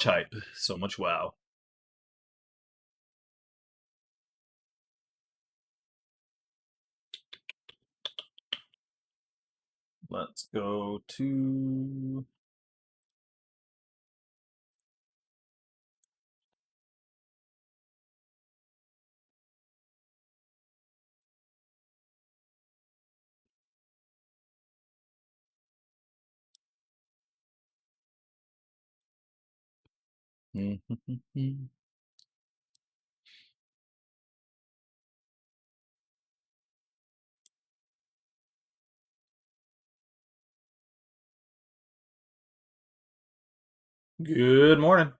Type. So much wow. Let's go to Good morning.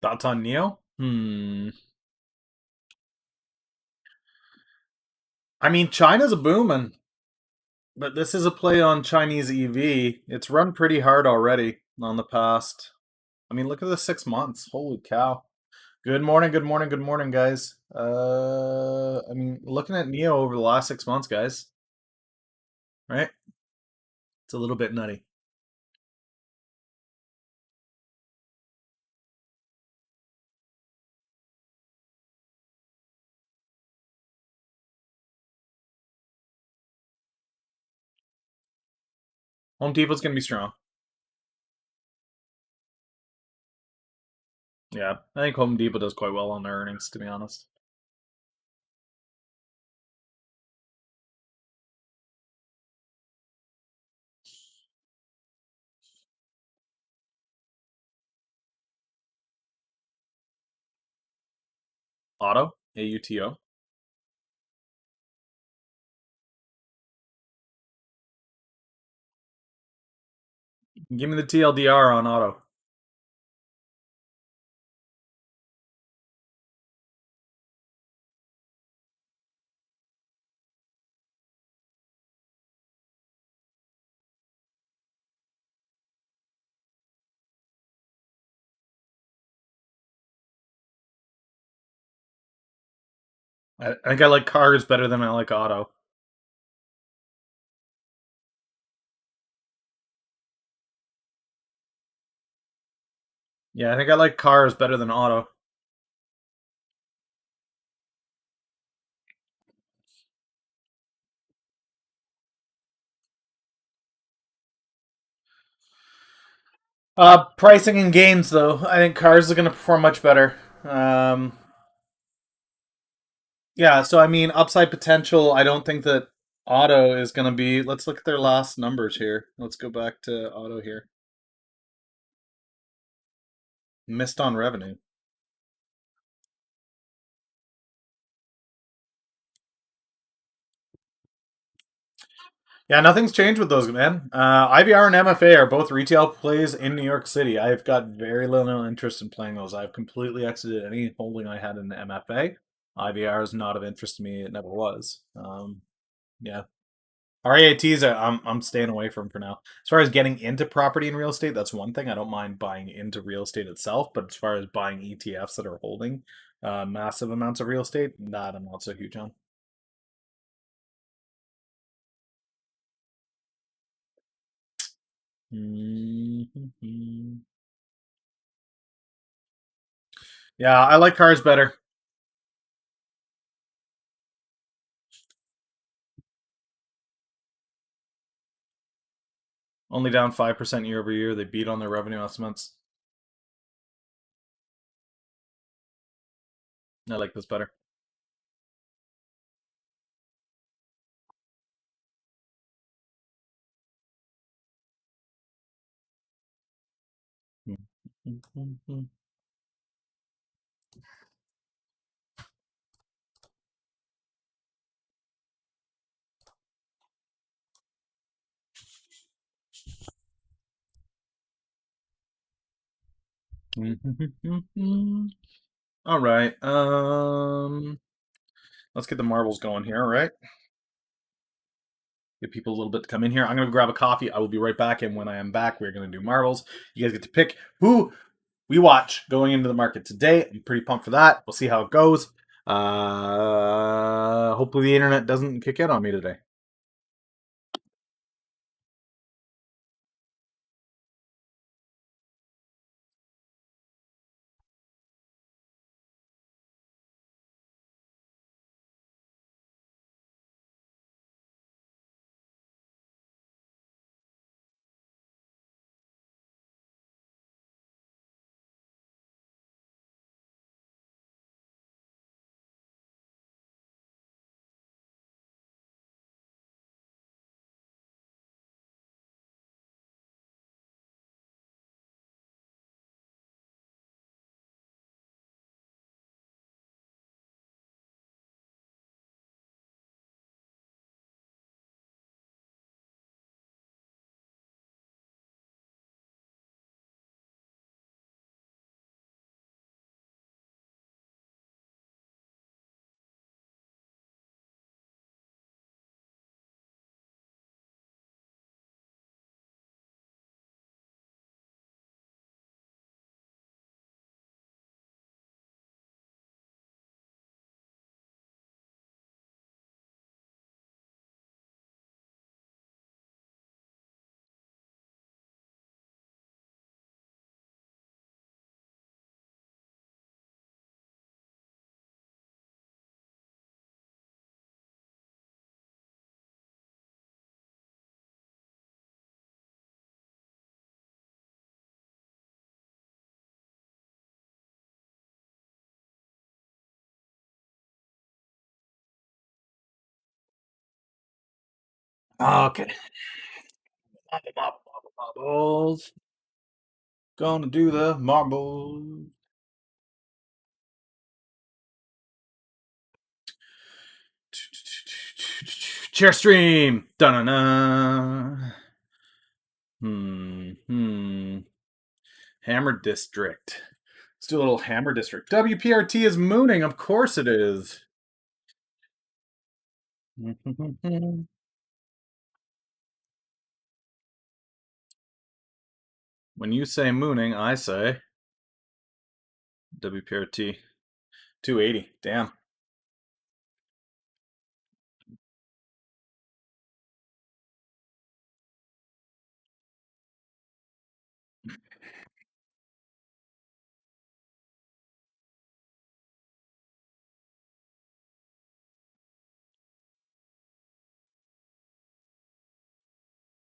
Thoughts on Neo? I mean, China's a booming, but this is a play on Chinese EV. It's run pretty hard already on the past. I mean, look at the 6 months. Holy cow. Good morning, good morning, good morning, guys. I mean, looking at Neo over the last 6 months, guys, right? It's a little bit nutty. Home Depot's going to be strong. Yeah, I think Home Depot does quite well on their earnings, to be honest. Auto, AUTO. Give me the TLDR on auto. I think I like cars better than I like auto. Yeah, I think I like cars better than auto. Pricing and gains, though. I think cars are going to perform much better. Um, yeah, so I mean, upside potential, I don't think that auto is going to be. Let's look at their last numbers here. Let's go back to auto here. Missed on revenue. Yeah, nothing's changed with those, man. IVR and MFA are both retail plays in New York City. I've got very little interest in playing those. I've completely exited any holding I had in the MFA. IVR is not of interest to me. It never was. Yeah. REATs, I'm staying away from for now. As far as getting into property and real estate, that's one thing. I don't mind buying into real estate itself, but as far as buying ETFs that are holding massive amounts of real estate, that I'm not so huge on. Mm-hmm. Yeah, I like cars better. Only down 5% year over year. They beat on their revenue estimates. I like this better. All right. Let's get the marbles going here, all right? Give people a little bit to come in here. I'm gonna grab a coffee. I will be right back, and when I am back, we're gonna do marbles. You guys get to pick who we watch going into the market today. I'm pretty pumped for that. We'll see how it goes. Hopefully the internet doesn't kick out on me today. Okay. Marbles. Gonna do the marbles. Chair stream. Dun-dun-dun. Hammer District. Let's do a little Hammer District. WPRT is mooning. Of course it is. When you say mooning, I say WPRT 280. Damn.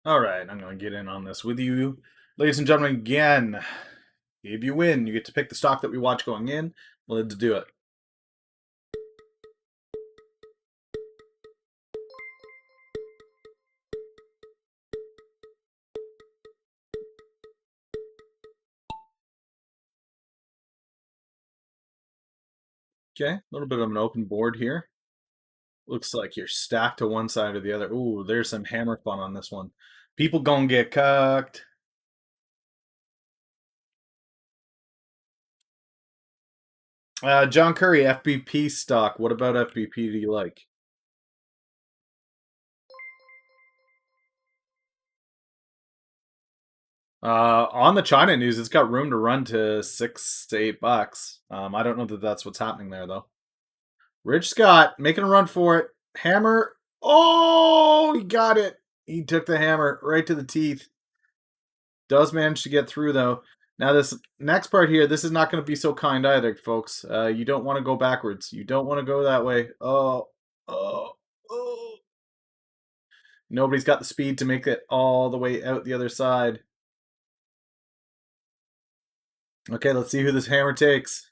All right, I'm going to get in on this with you. Ladies and gentlemen, again, if you win, you get to pick the stock that we watch going in. Let's do it. Okay, a little bit of an open board here. Looks like you're stacked to one side or the other. Ooh, there's some hammer fun on this one. People gonna get cucked. John Curry, FBP stock. What about FBP do you like? On the China news, it's got room to run to $6 to $8. I don't know that that's what's happening there though. Rich Scott making a run for it. Hammer. Oh, he got it. He took the hammer right to the teeth. Does manage to get through though. Now this next part here, this is not going to be so kind either, folks. You don't want to go backwards. You don't want to go that way. Oh. Nobody's got the speed to make it all the way out the other side. Okay, let's see who this hammer takes.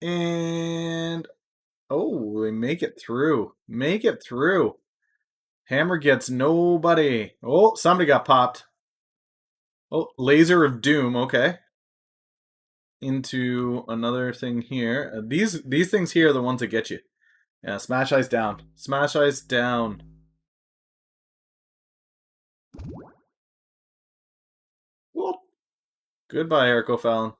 And oh, they make it through. Make it through. Hammer gets nobody. Oh, somebody got popped. Oh, laser of doom. Okay. Into another thing here. These things here are the ones that get you. Yeah, smash ice down. Smash ice down. Goodbye, Eric O'Fallon.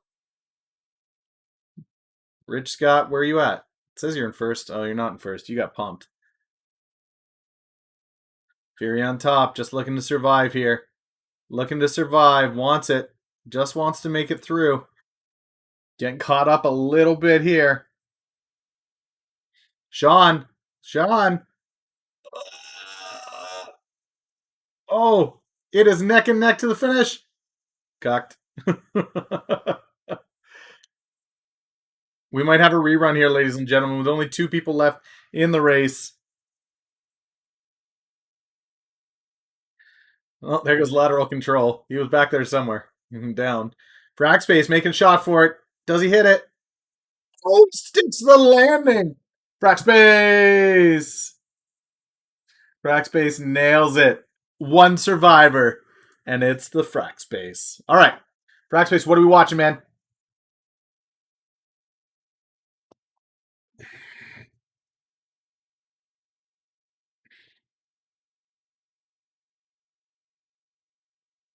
Rich Scott, where are you at? It says you're in first. Oh, you're not in first. You got pumped. Fury on top, just looking to survive here. Looking to survive, wants it. Just wants to make it through. Getting caught up a little bit here. Sean. Sean. Oh, it is neck and neck to the finish. Cocked. We might have a rerun here, ladies and gentlemen, with only 2 people left in the race. Oh, there goes lateral control. He was back there somewhere. Down. Frack space making a shot for it. Does he hit it? Oh, sticks the landing. Frack space. Frack space nails it. One survivor, and it's the Frack space. All right, Frack space. What are we watching, man?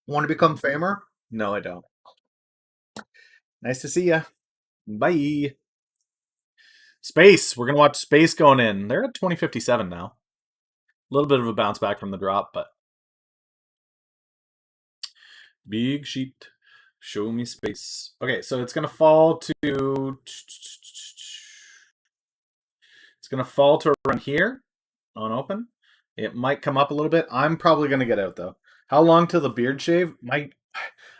Want to become famer? No, I don't. Nice to see ya. Bye. Space. We're gonna watch Space going in. They're at 2057 now. A little bit of a bounce back from the drop, but big sheet. Show me Space. Okay, so it's gonna fall to. It's gonna fall to around here on open. It might come up a little bit. I'm probably gonna get out though. How long till the beard shave?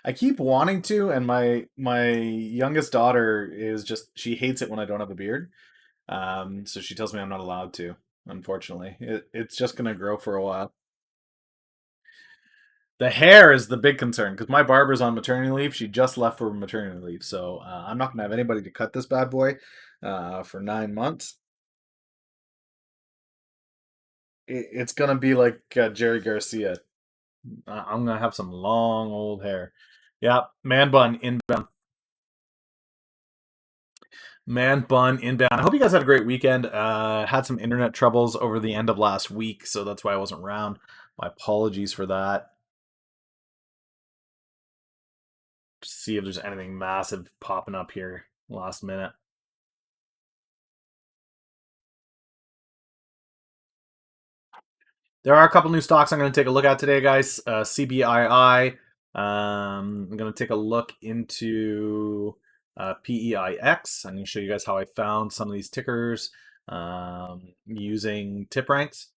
I keep wanting to, and my youngest daughter is just she hates it when I don't have a beard. So she tells me I'm not allowed to. Unfortunately, it's just gonna grow for a while. The hair is the big concern because my barber's on maternity leave. She just left for maternity leave, so I'm not gonna have anybody to cut this bad boy for 9 months. It's gonna be like Jerry Garcia. I'm gonna have some long old hair. Yeah, man bun inbound. Man bun inbound. I hope you guys had a great weekend. Had some internet troubles over the end of last week, so that's why I wasn't around. My apologies for that. See if there's anything massive popping up here last minute. There are a couple new stocks I'm going to take a look at today, guys. CBII. I'm going to take a look into PEIX. I'm going to show you guys how I found some of these tickers using tip ranks.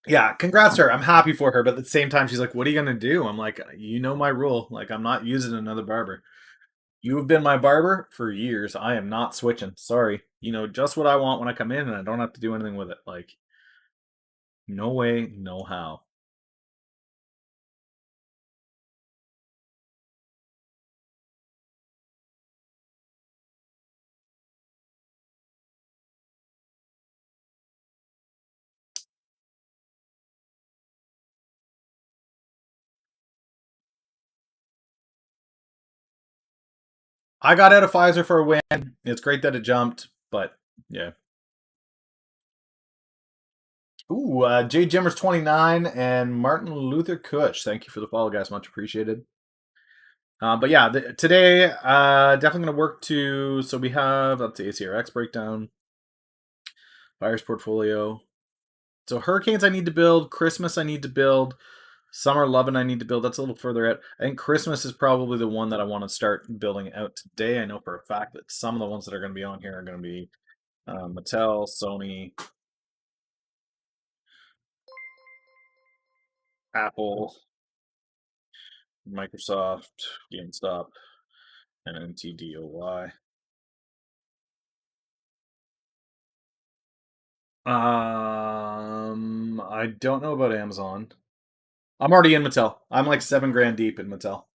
Yeah, congrats to her. I'm happy for her, but at the same time, she's like, "What are you gonna do?" I'm like, "You know my rule. Like, I'm not using another barber. You have been my barber for years. I am not switching. Sorry. You know just what I want when I come in, and I don't have to do anything with it. Like, no way, no how." I got out of Pfizer for a win. It's great that it jumped, but yeah. Ooh, Jay Jimmers 29 and Martin Luther Kush. Thank you for the follow, guys. Much appreciated. But yeah, today definitely going to work to. So we have up to ACRX breakdown, virus portfolio. So hurricanes I need to build. Christmas I need to build. Summer Lovin' I need to build. That's a little further out. I think Christmas is probably the one that I want to start building out today. I know for a fact that some of the ones that are going to be on here are going to be Mattel, Sony, Apple, Microsoft, GameStop, and NTDOY. I don't know about Amazon. I'm already in Mattel. I'm like 7 grand deep in Mattel.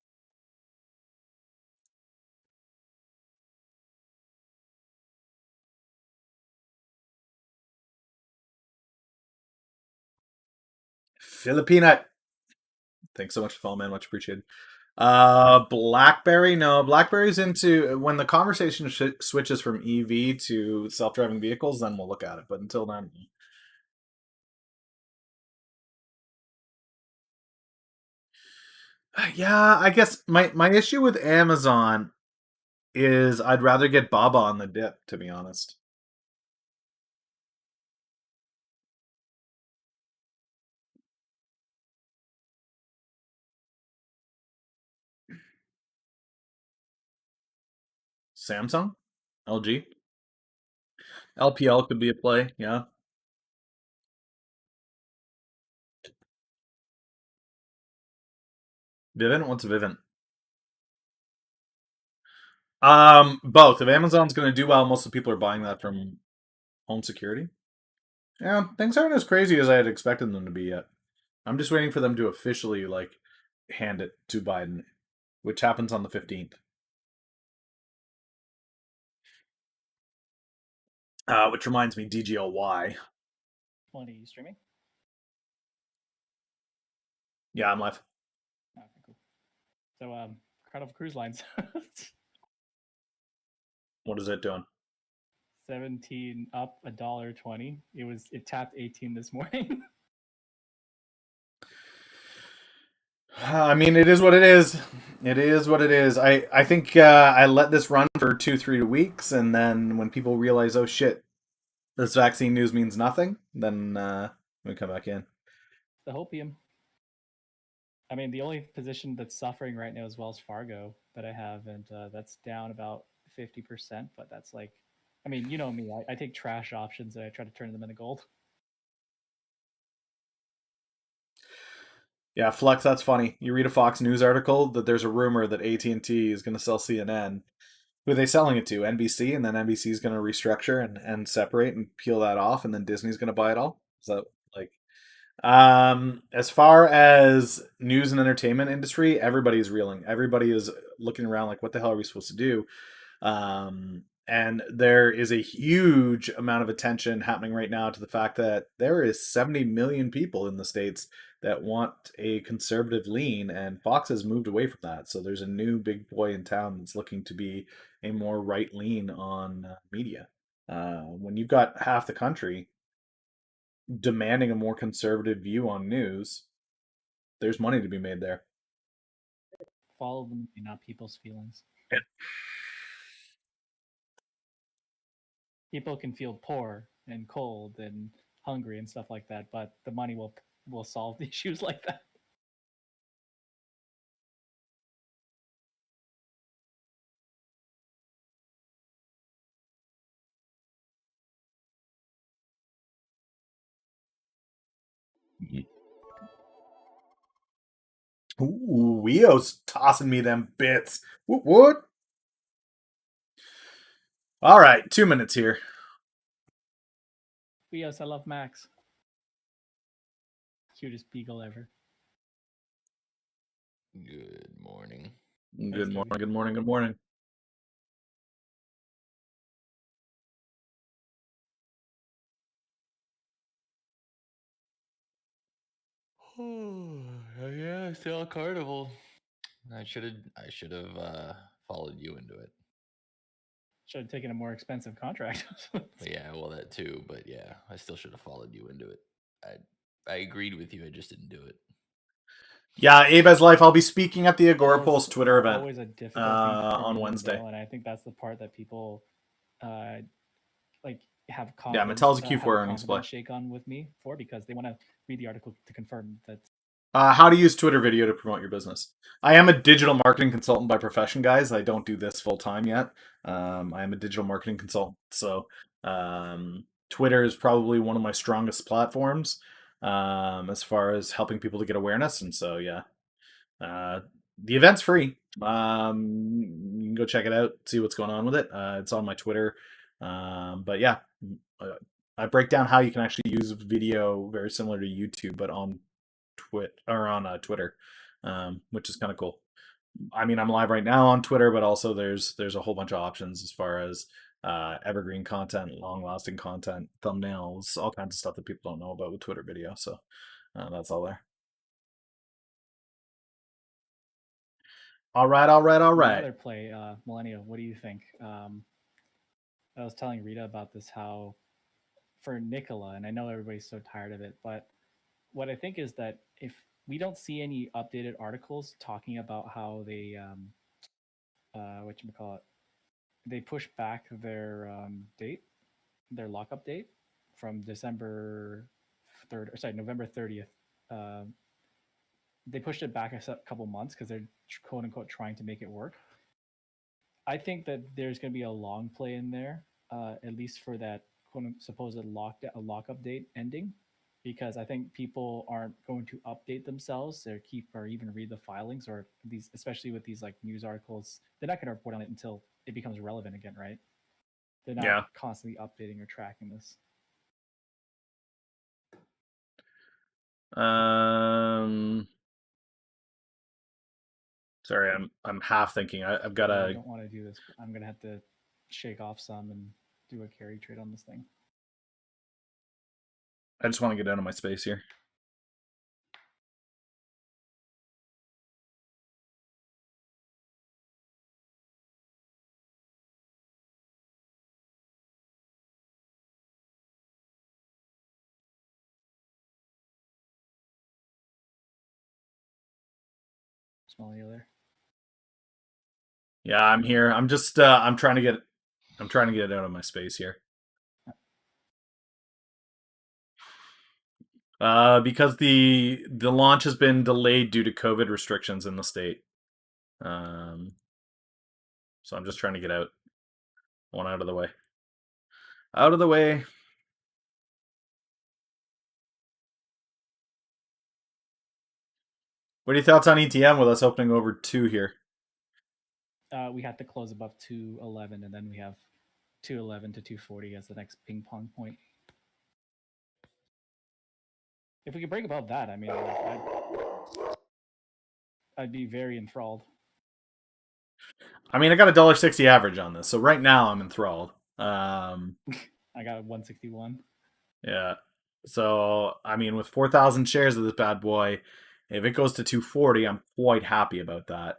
Filipina. Thanks so much for following, man. Much appreciated. BlackBerry. No, BlackBerry's into when the conversation switches from EV to self-driving vehicles. Then we'll look at it. But until then, yeah. I guess my issue with Amazon is I'd rather get Baba on the dip. To be honest, Samsung, LG, LPL could be a play. Yeah, Vivint. What's Vivint? Both. If Amazon's going to do well, most of the people are buying that from home security. Yeah, things aren't as crazy as I had expected them to be yet. I'm just waiting for them to officially like hand it to Biden, which happens on the 15th. Which reminds me, DGLY. 20 streaming? Yeah, I'm live. Okay, cool. So, Carnival Cruise Lines, What is it doing? 17 up $1.20. It tapped 18 this morning. I mean, it is what it is. It is what it is. I think I let this run for 2-3 weeks, and then when people realize, oh shit, this vaccine news means nothing, then we come back in. The hopium. I mean, the only position that's suffering right now is Wells Fargo that I have, and that's down about 50%. But that's like, I mean, you know me, I take trash options and I try to turn them into gold. Yeah, Flux, that's funny. You read a Fox News article that there's a rumor that AT&T is going to sell CNN. Who are they selling it to? NBC, and then NBC is going to restructure and separate and peel that off, and then Disney's going to buy it all. Is that like as far as news and entertainment industry, everybody's reeling. Everybody is looking around like, what the hell are we supposed to do? And there is a huge amount of attention happening right now to the fact that there is 70 million people in the States that want a conservative lean, and Fox has moved away from that. So there's a new big boy in town that's looking to be a more right lean on media. When you've got half the country demanding a more conservative view on news, there's money to be made there. Follow them, not people's feelings. People can feel poor and cold and hungry and stuff like that, but the money will solve the issues like that. Ooh, Eo's tossing me them bits. What? All right, 2 minutes here. Yes, I love Max. Cutest beagle ever. Good morning. Good morning, good morning, good morning. Yeah, still Carnival. I should have followed you into it. Should have taken a more expensive contract. Yeah, well that too, but yeah, I still should have followed you into it. I agreed with you, I just didn't do it. Yeah, Abe's life. I'll be speaking at the Agora That Pulse is Twitter event always a difficult thing for on me Wednesday. as well, and I think that's the part that people like have Yeah, confidence. Mattel's a Have Q4 a earnings play. confidence shake on with me for because they want to read the article to confirm that. How to use Twitter video to promote your business. I am a digital marketing consultant by profession, guys. I don't do this full time yet. I am a digital marketing consultant, so Twitter is probably one of my strongest platforms as far as helping people to get awareness. And so, yeah, the event's free. You can go check it out, see what's going on with it. It's on my Twitter. But yeah, I break down how you can actually use video very similar to YouTube, but on Twitter, which is kind of cool. I mean, I'm live right now on Twitter, but also there's a whole bunch of options as far as evergreen content, long lasting content, thumbnails, all kinds of stuff that people don't know about with Twitter video. So that's all there. All right, all right, all right. Another play, Millennial. What do you think? I was telling Rita about this, how for Nicola, and I know everybody's so tired of it, but what I think is that if we don't see any updated articles talking about how they, what you call it, they push back their date, their lockup date from December 3rd, or sorry, November 30th. They pushed it back a couple months because they're quote unquote trying to make it work. I think that there's going to be a long play in there, at least for that quote supposed lockup date ending, because I think people aren't going to update themselves or keep or even read the filings, or these, especially with these like news articles. They're not going to report on it until it becomes relevant again, right? They're not Yeah. constantly updating or tracking this. Sorry, I'm half thinking. I've got I to. don't want to do this, but I'm gonna have to shake off some and do a carry trade on this thing. I just want to get out of my space here. Small there. Yeah, I'm here. I'm just I'm trying to get it out of my space here. Because the launch has been delayed due to COVID restrictions in the state. So I'm just trying to get out. One out of the way. Out of the way. What are your thoughts on ETM with us opening over 2 here? We have to close above 211, and then we have 211 to 240 as the next ping pong point. If we could break above that, I mean, I'd be very enthralled. I mean, I got a $1.60 average on this, so right now I'm enthralled. I got a 161. Yeah. So I mean, with 4,000 shares of this bad boy, if it goes to 240, I'm quite happy about that.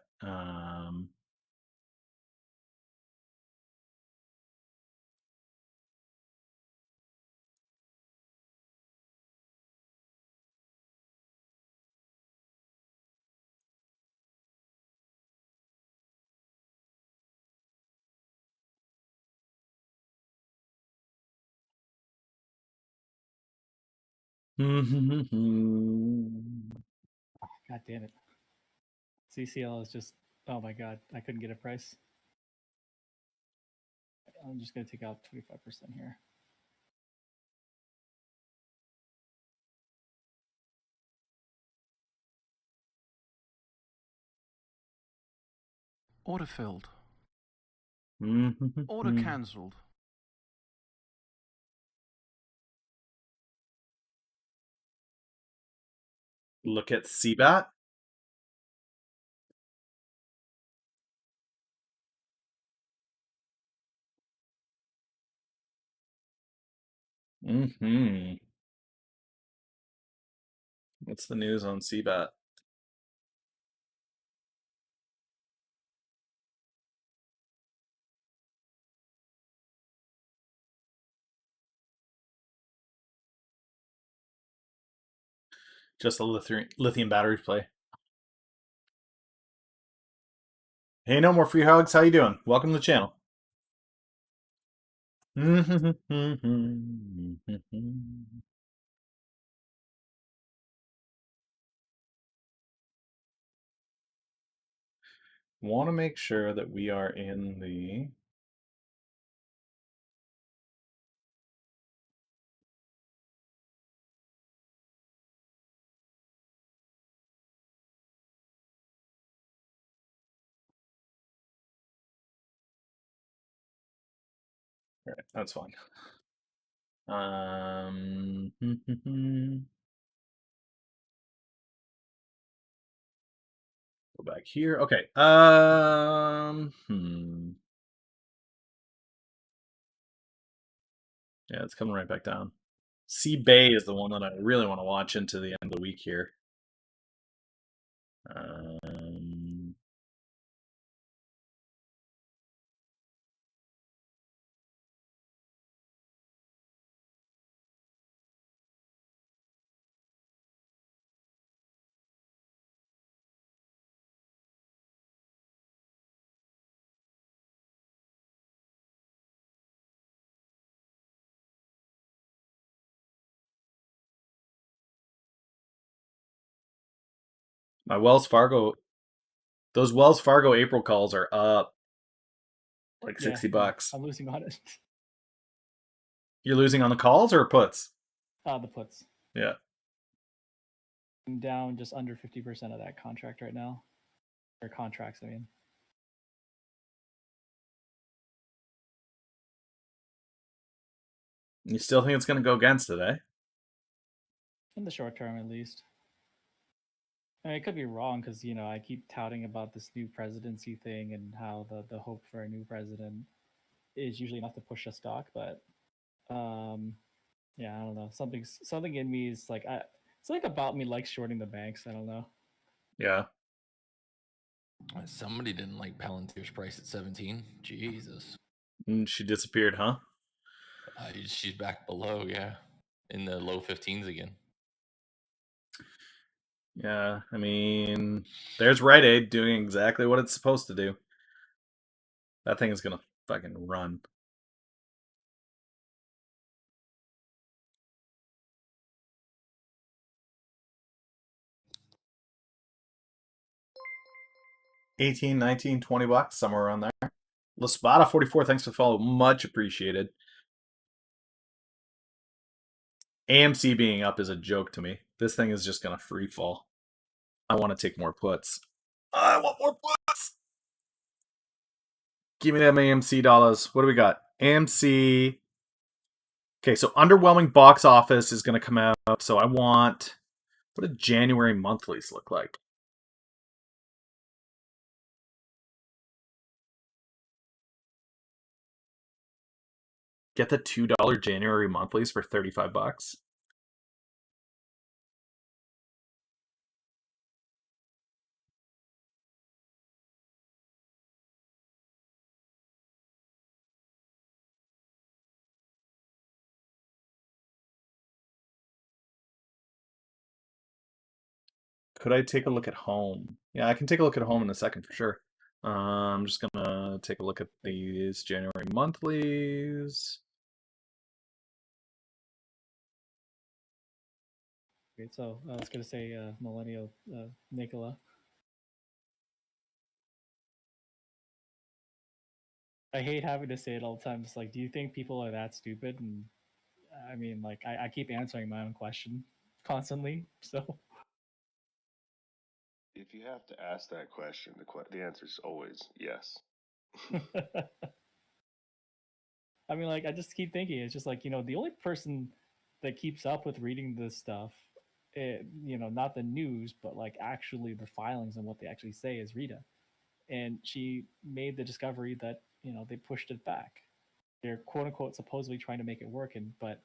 God damn it. CCL is just, oh my God, I couldn't get a price. I'm just going to take out 25% here. Order filled. Order cancelled. Look at CBAT. What's the news on CBAT? Just a lithium battery play. Hey, no more free hugs. How you doing? Welcome to the channel. Want to make sure that we are in the All right, that's fine. Go back here. Okay. Yeah, it's coming right back down. C Bay is the one that I really want to watch into the end of the week here. My Wells Fargo, those Wells Fargo April calls are up like Yeah, 60 no, bucks. I'm losing on it. You're losing on the calls or puts? The puts. Yeah. I'm down just under 50% of that contract right now. Or contracts, I mean. You still think it's going to go against it, eh? In the short term, at least. I mean, it could be wrong because, I keep touting about this new presidency thing and how the hope for a new president is usually enough to push a stock. But, yeah, I don't know. Something in me is like, something about me likes shorting the banks. I don't know. Yeah. Somebody didn't like Palantir's price at 17. Jesus. And she disappeared, huh? She's back below, yeah. In the low 15s again. Yeah, I mean, there's Rite Aid doing exactly what it's supposed to do. That thing is going to fucking run. $18, $19, $20, somewhere around there. Laspada 44, thanks for the follow. Much appreciated. AMC being up is a joke to me. This thing is just going to free fall. I want to take more puts. I want more puts. Give me them AMC dollars. What do we got? AMC. Okay, so underwhelming box office is going to come out. So I want. What do January monthlies look like? Get the $2 January monthlies for $35. Could I take a look at home? Yeah, I can take a look at home in a second for sure. I'm just gonna take a look at these January monthlies. Great. So I was going to say millennial Nicola. I hate having to say it all the time. It's like, do you think people are that stupid? And I mean, like, I keep answering my own question constantly. So If you have to ask that question, the answer is always yes. I mean, like, I just keep thinking it's just like, the only person that keeps up with reading this stuff, not the news, but like actually the filings and what they actually say is Rita. And she made the discovery that, they pushed it back. They're quote unquote supposedly trying to make it work. But,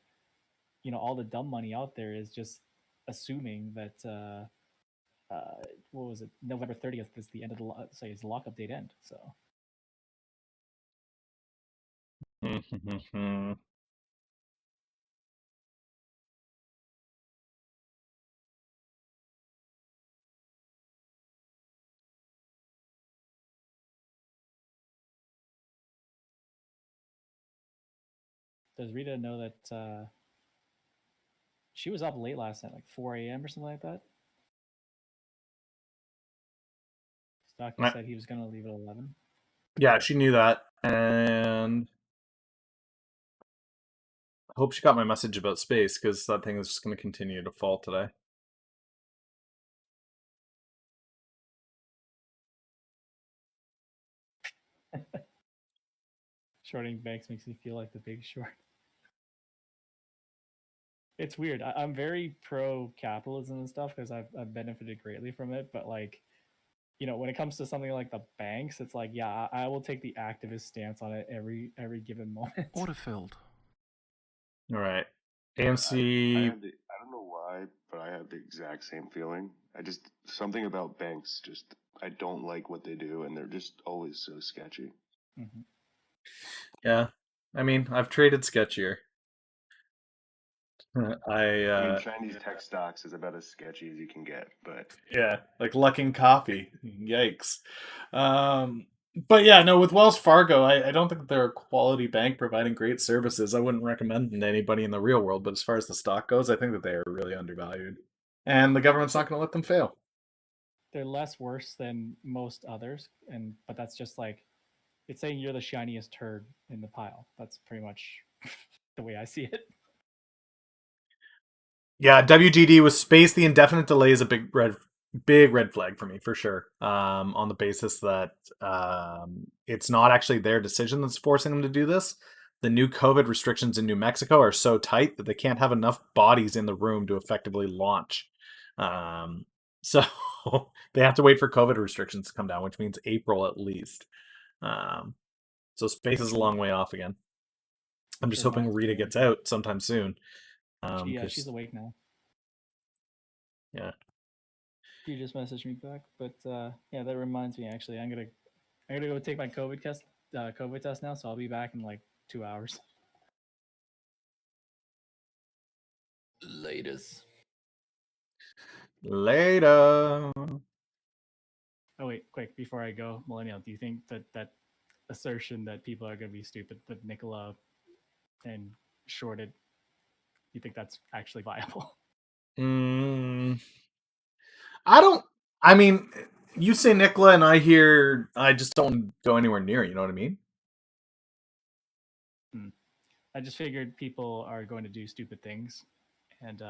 all the dumb money out there is just assuming that, what was it? November 30th is the end of is the lockup date end. So does Rita know that she was up late last night, like 4 a.m. or something like that? Stocky said he was going to leave at 11. Yeah, she knew that, and I hope she got my message about space because that thing is just going to continue to fall today. Shorting banks makes me feel like the Big Short. it's weird. I'm very pro capitalism and stuff because I've benefited greatly from it. But like, when it comes to something like the banks, it's like, yeah, I will take the activist stance on it every given moment. Order filled. All right. I AMC. I don't know why, but I have the exact same feeling. Something about banks, just, I don't like what they do, and they're just always so sketchy. Mm-hmm. Yeah. I mean, I've traded sketchier. I mean, Chinese tech stocks is about as sketchy as you can get, but Yeah, like Luckin Coffee. Yikes. But yeah, no, with Wells Fargo, I don't think they're a quality bank providing great services. I wouldn't recommend them to anybody in the real world, but as far as the stock goes, I think that they are really undervalued. And the government's not going to let them fail. They're less worse than most others, but that's just like it's saying you're the shiniest turd in the pile. That's pretty much the way I see it. Yeah, WGD with space. The indefinite delay is a big red flag for me for sure. On the basis that it's not actually their decision that's forcing them to do this. The new COVID restrictions in New Mexico are so tight that they can't have enough bodies in the room to effectively launch. So they have to wait for COVID restrictions to come down, which means April at least. So space is a long way off again. I'm just hoping Rita gets out sometime soon. She's awake now. Yeah. She just messaged me back, but yeah, that reminds me. Actually, I'm gonna go take my COVID test now, so I'll be back in like 2 hours. Later. Oh wait, quick before I go, Millennial, do you think that assertion that people are gonna be stupid with Nikola and shorted, do you think that's actually viable? I don't. I mean, you say Nikola, and I hear. I just don't go anywhere near it. You know what I mean? I just figured people are going to do stupid things, and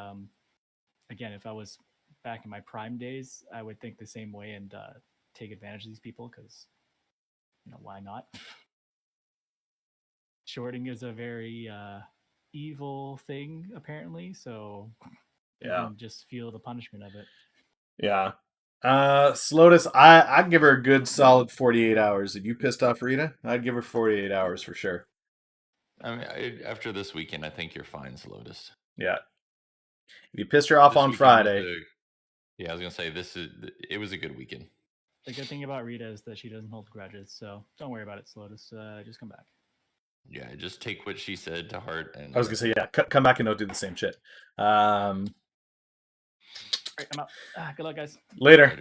again, if I was back in my prime days, I would think the same way and take advantage of these people because, why not? Shorting is a very evil thing, apparently, so you can just feel the punishment of it. Yeah. Slotus, I'd give her a good solid 48 hours. If you pissed off Rita, I'd give her 48 hours for sure. I mean, after this weekend, I think you're fine, Slotus. Yeah. If you pissed her off on Friday. Yeah, I was gonna say it was a good weekend. The good thing about Rita is that she doesn't hold grudges, so don't worry about it, Slotus. Just come back. Yeah, just take what she said to heart. And I was gonna say, yeah, come back and don't do the same shit. All right, I'm out. Good luck, guys. Later.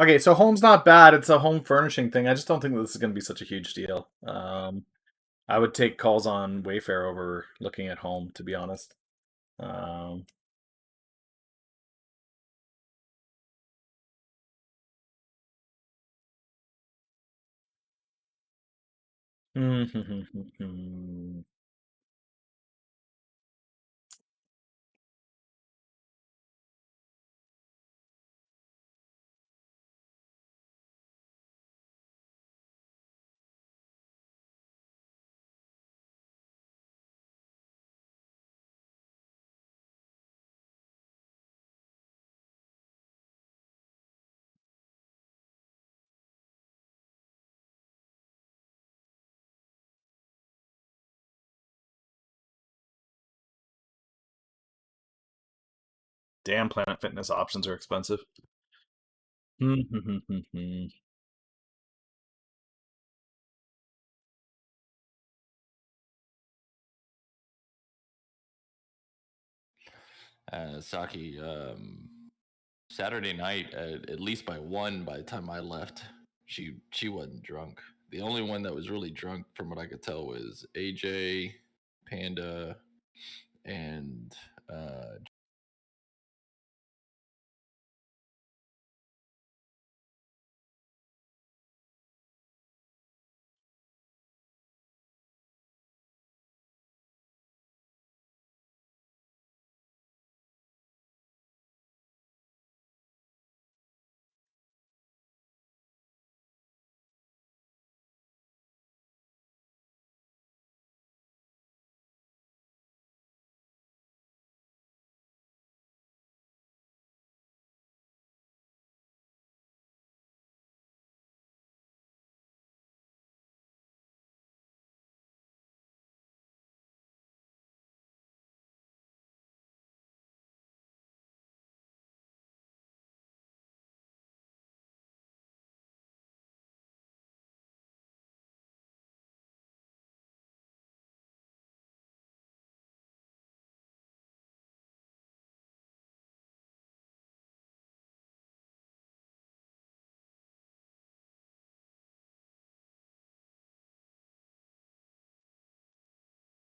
Okay, so home's not bad. It's a home furnishing thing. I just don't think this is going to be such a huge deal. I would take calls on Wayfair over looking at home, to be honest. Damn, Planet Fitness options are expensive. Saki, Saturday night, at least by 1, by the time I left, she wasn't drunk. The only one that was really drunk, from what I could tell, was AJ, Panda, and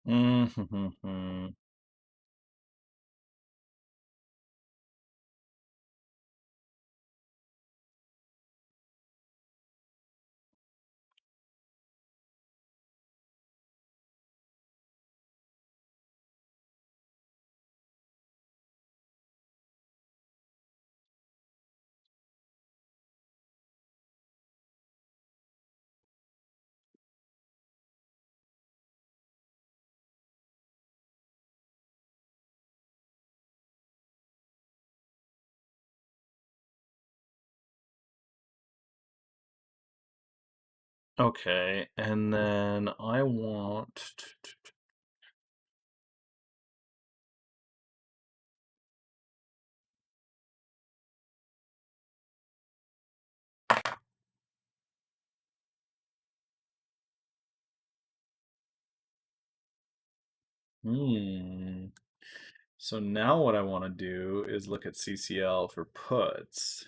Mm-hmm. Okay, and then I want. Hmm. So now what I want to do is look at CCL for puts.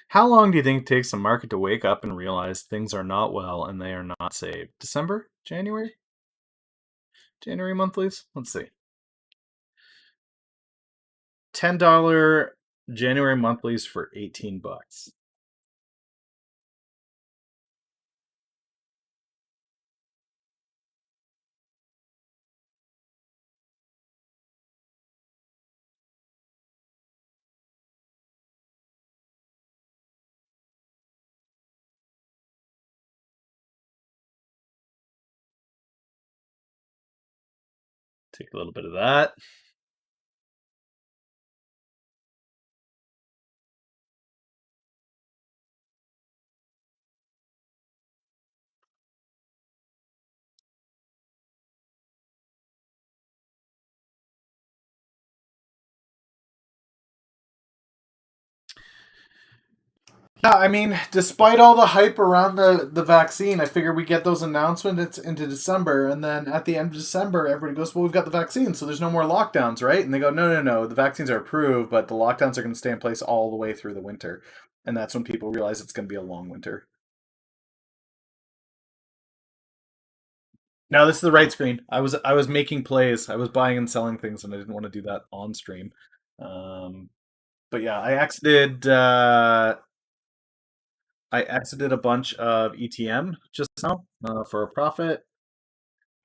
How long do you think it takes the market to wake up and realize things are not well and they are not safe? December? January? January monthlies? Let's see. $10 January monthlies for 18 bucks. Take a little bit of that. Yeah, I mean, despite all the hype around the vaccine, I figure we get those announcements into December, and then at the end of December, everybody goes, "Well, we've got the vaccine, so there's no more lockdowns, right?" And they go, "No, no, no, the vaccines are approved, but the lockdowns are going to stay in place all the way through the winter," and that's when people realize it's going to be a long winter. No, this is the right screen. I was making plays. I was buying and selling things, and I didn't want to do that on stream. Um, but yeah, I exited a bunch of ETM just now for a profit.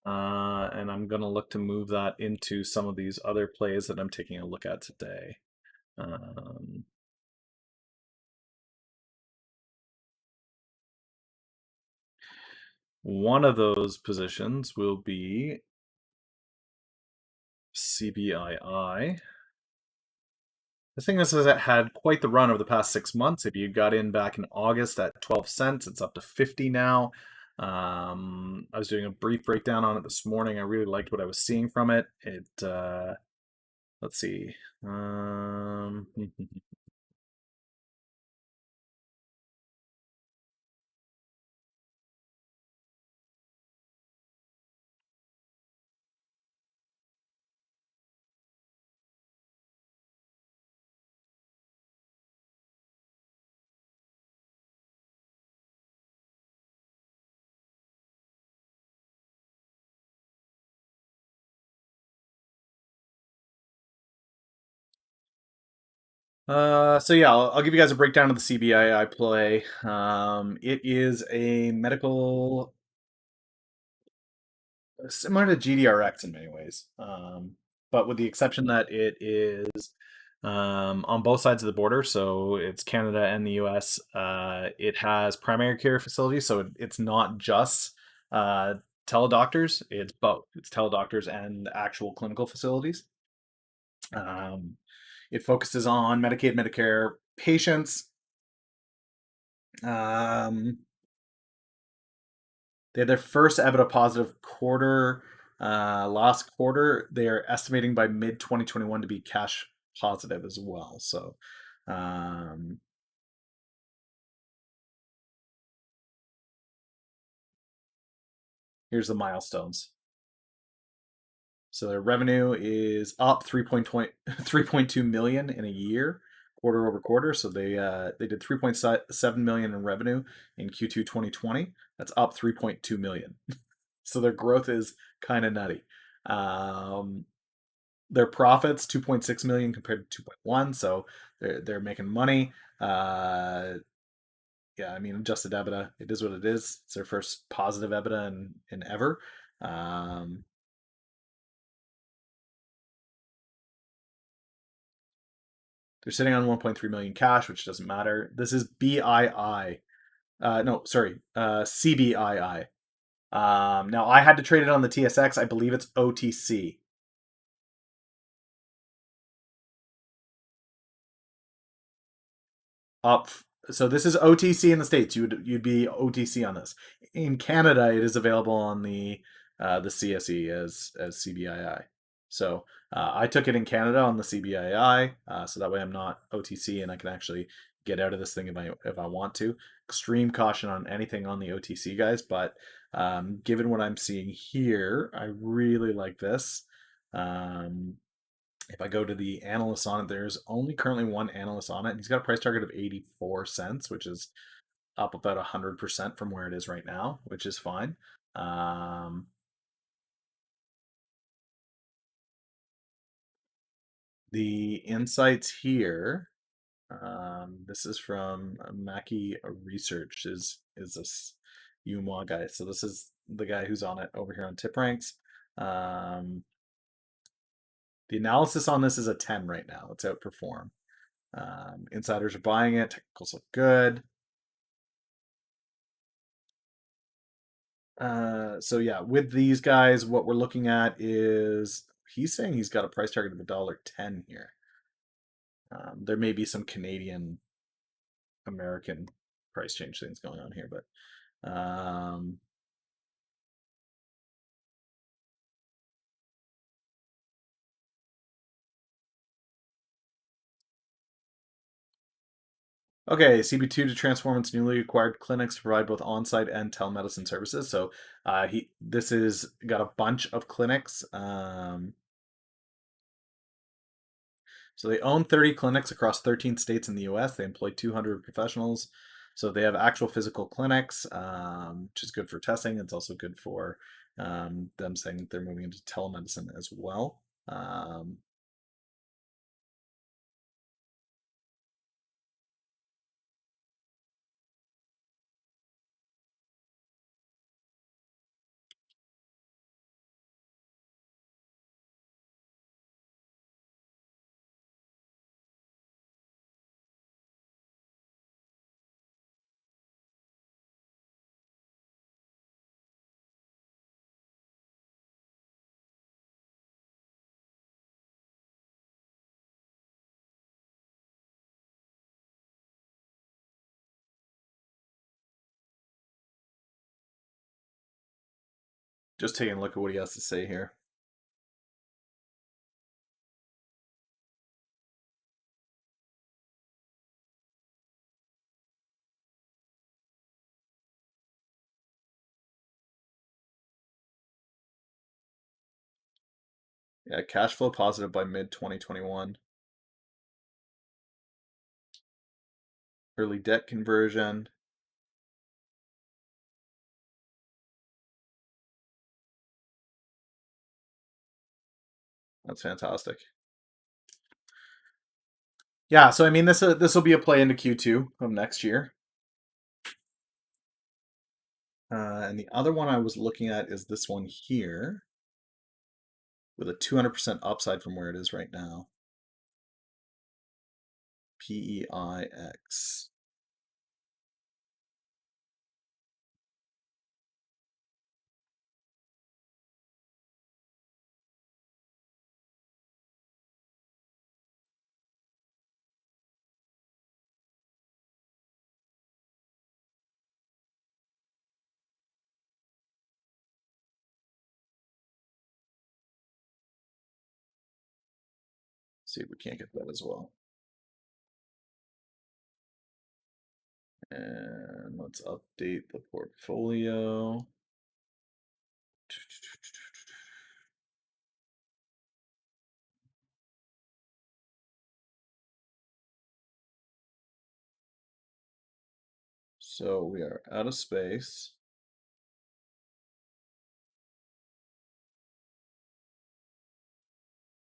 And I'm going to look to move that into some of these other plays that I'm taking a look at today. Um, one of those positions will be CBII. The thing is it had quite the run over the past 6 months. If you got in back in August at 12 cents, it's up to 50 now. I was doing a brief breakdown on it this morning. I really liked what I was seeing from it. Let's see. So yeah, I'll give you guys a breakdown of the CBII play. It is a medical similar to GDRX in many ways, but with the exception that it is on both sides of the border. So it's Canada and the US. It has primary care facilities, so it's not just uh, teledoctors. It's both. It's teledoctors and actual clinical facilities. Um, it focuses on Medicaid, Medicare patients. Um, they had their first EBITDA positive quarter last quarter. They are estimating by mid 2021 to be cash positive as well. So, um, here's the milestones. So their revenue is up 3.2 million in a year, quarter over quarter. So they did 3.7 million in revenue in Q2 2020. That's up 3.2 million. So their growth is kind of nutty. Their profits 2.6 million compared to 2.1, so they're making money. Yeah, I mean, adjusted EBITDA, it is what it is. It's their first positive EBITDA in ever. They're sitting on 1.3 million cash, which doesn't matter. This is BII. No, sorry, CBII. Now I had to trade it on the TSX. I believe it's OTC. Up. So this is OTC in the States. You'd be OTC on this. In Canada, it is available on the CSE as CBII. So I took it in Canada on the CBII, so that way I'm not OTC and I can actually get out of this thing if I want to. Extreme caution on anything on the OTC, guys, but given what I'm seeing here, I really like this. If I go to the analysts on it, there's only currently one analyst on it. And he's got a price target of 84 cents, which is up about 100% from where it is right now, which is fine. The insights here, this is from Mackie Research, is this Yumwa guy. So this is the guy who's on it over here on Tip Ranks. The analysis on this is a 10 right now. It's outperform. Insiders are buying it. Technicals look good. So yeah, with these guys, what we're looking at is he's saying he's got a price target of $1.10 here. There may be some Canadian American price change things going on here, but okay, CB2 to transform its newly acquired clinics to provide both on-site and telemedicine services. So this is got a bunch of clinics. So they own 30 clinics across 13 states in the US. They employ 200 professionals. So they have actual physical clinics, which is good for testing. It's also good for them saying that they're moving into telemedicine as well. Just taking a look at what he has to say here. Yeah, cash flow positive by mid 2021. Early debt conversion. That's fantastic. Yeah, so I mean this will be a play into Q2 of next year. And the other one I was looking at is this one here with a 200% upside from where it is right now. PEIX. See if we can't get that as well. And let's update the portfolio. So we are out of space.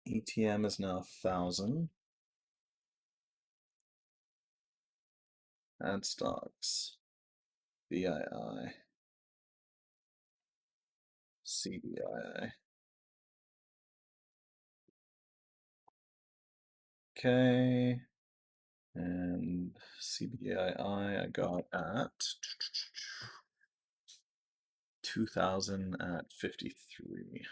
ETM is now 1,000. Add stocks. VII. CDII. Okay. And CBAI I got at 2,000 at 53.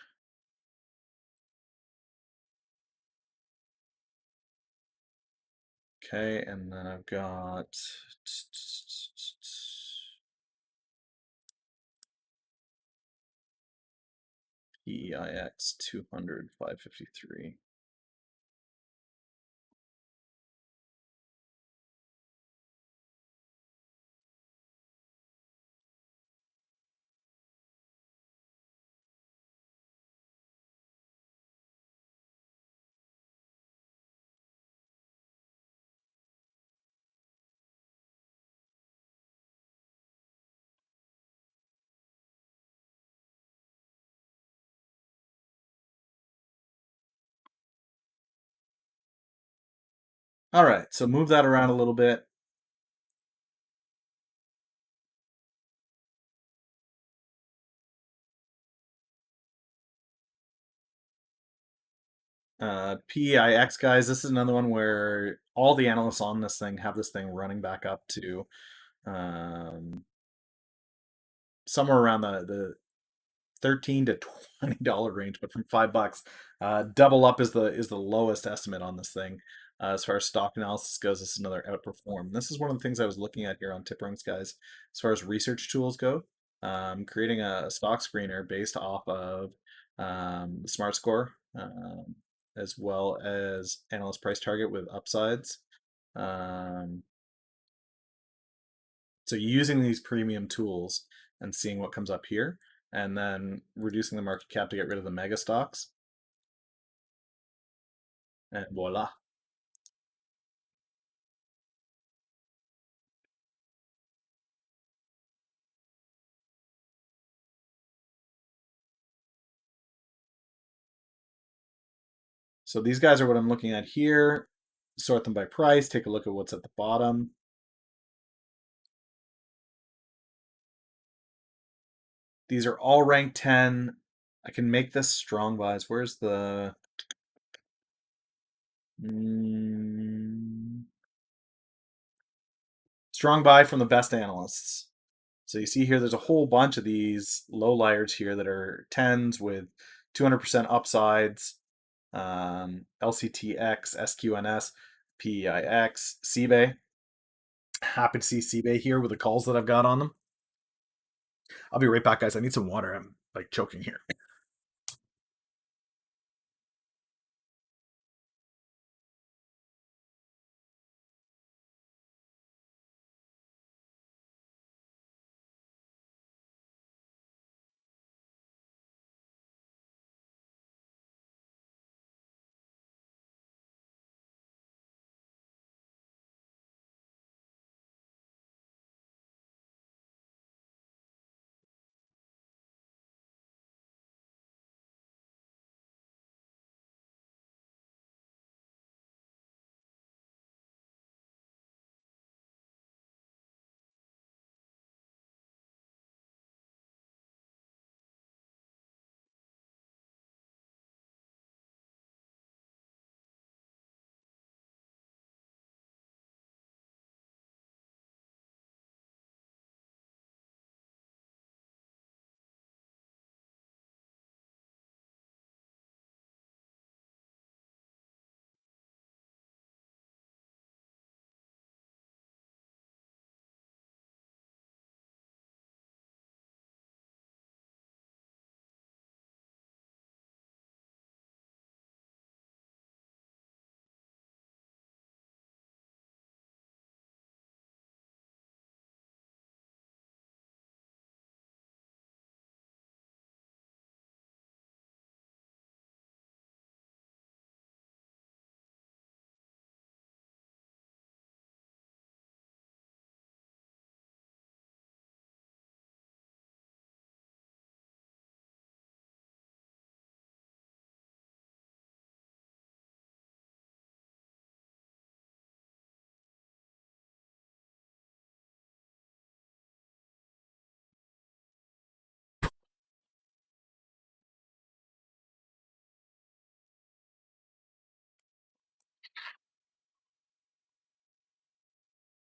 Okay, and then I've got PEIX 200, 553. All right, so move that around a little bit. PEIX, guys, this is another one where all the analysts on this thing have this thing running back up to somewhere around the $13 to $20 range, but from $5. Double up is the lowest estimate on this thing. As far as stock analysis goes, this is another outperform. This is one of the things I was looking at here on TipRunks, guys. As far as research tools go, creating a stock screener based off of the Smart Score, as well as analyst price target with upsides. So using these premium tools and seeing what comes up here, and then reducing the market cap to get rid of the mega stocks. And voila. So these guys are what I'm looking at here. Sort them by price. Take a look at what's at the bottom. These are all ranked 10. I can make this strong buys. Where's the... strong buy from the best analysts. So you see here, there's a whole bunch of these low liars here that are 10s with 200% upsides. LCTX, SQNS, PEIX, CBay. Happy to see CBay here with the calls that I've got on them. I'll be right back, guys. I need some water. I'm like choking here.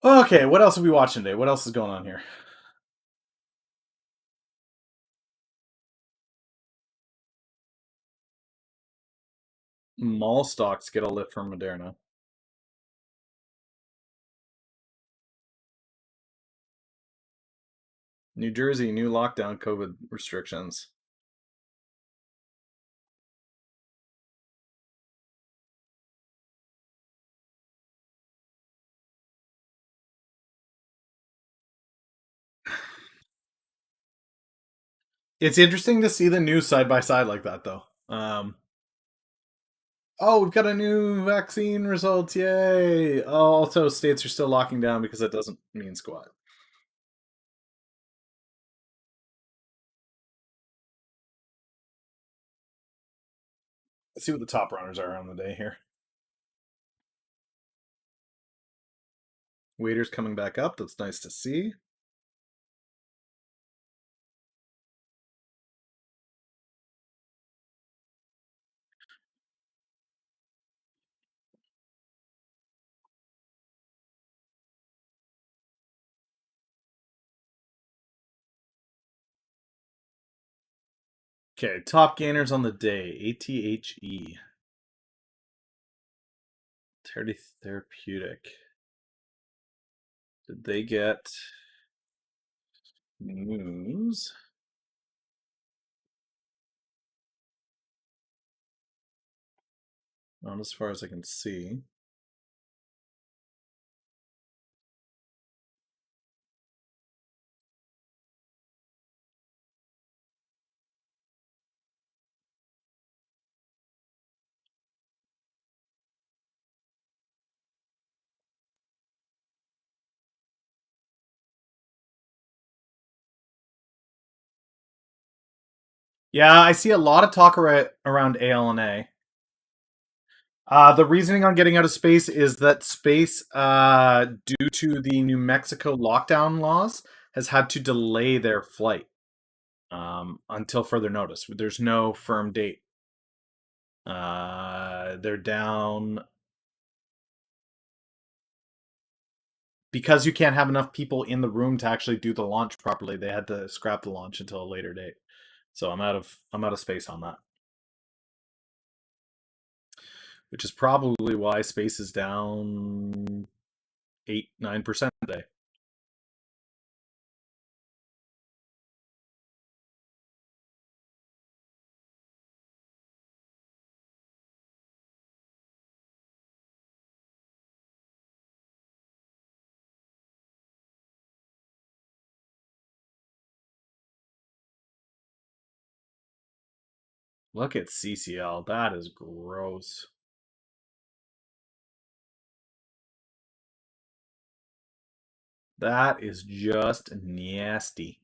Okay, what else are we watching today? What else is going on here? Mall stocks get a lift from Moderna. New Jersey, new lockdown COVID restrictions. It's interesting to see the news side by side like that, though. Oh, we've got a new vaccine results! Yay! Oh, also, states are still locking down because that doesn't mean squat. Let's see what the top runners are on the day here. Waiters coming back up. That's nice to see. Okay, top gainers on the day. ATHE. Terity Therapeutic. Did they get news? Not as far as I can see. Yeah, I see a lot of talk around ALNA. The reasoning on getting out of space is that space, due to the New Mexico lockdown laws, has had to delay their flight until further notice. There's no firm date. They're down because you can't have enough people in the room to actually do the launch properly. They had to scrap the launch until a later date. So I'm out of space on that. Which is probably why space is down 8-9% today. Look at CCL. That is gross. That is just nasty.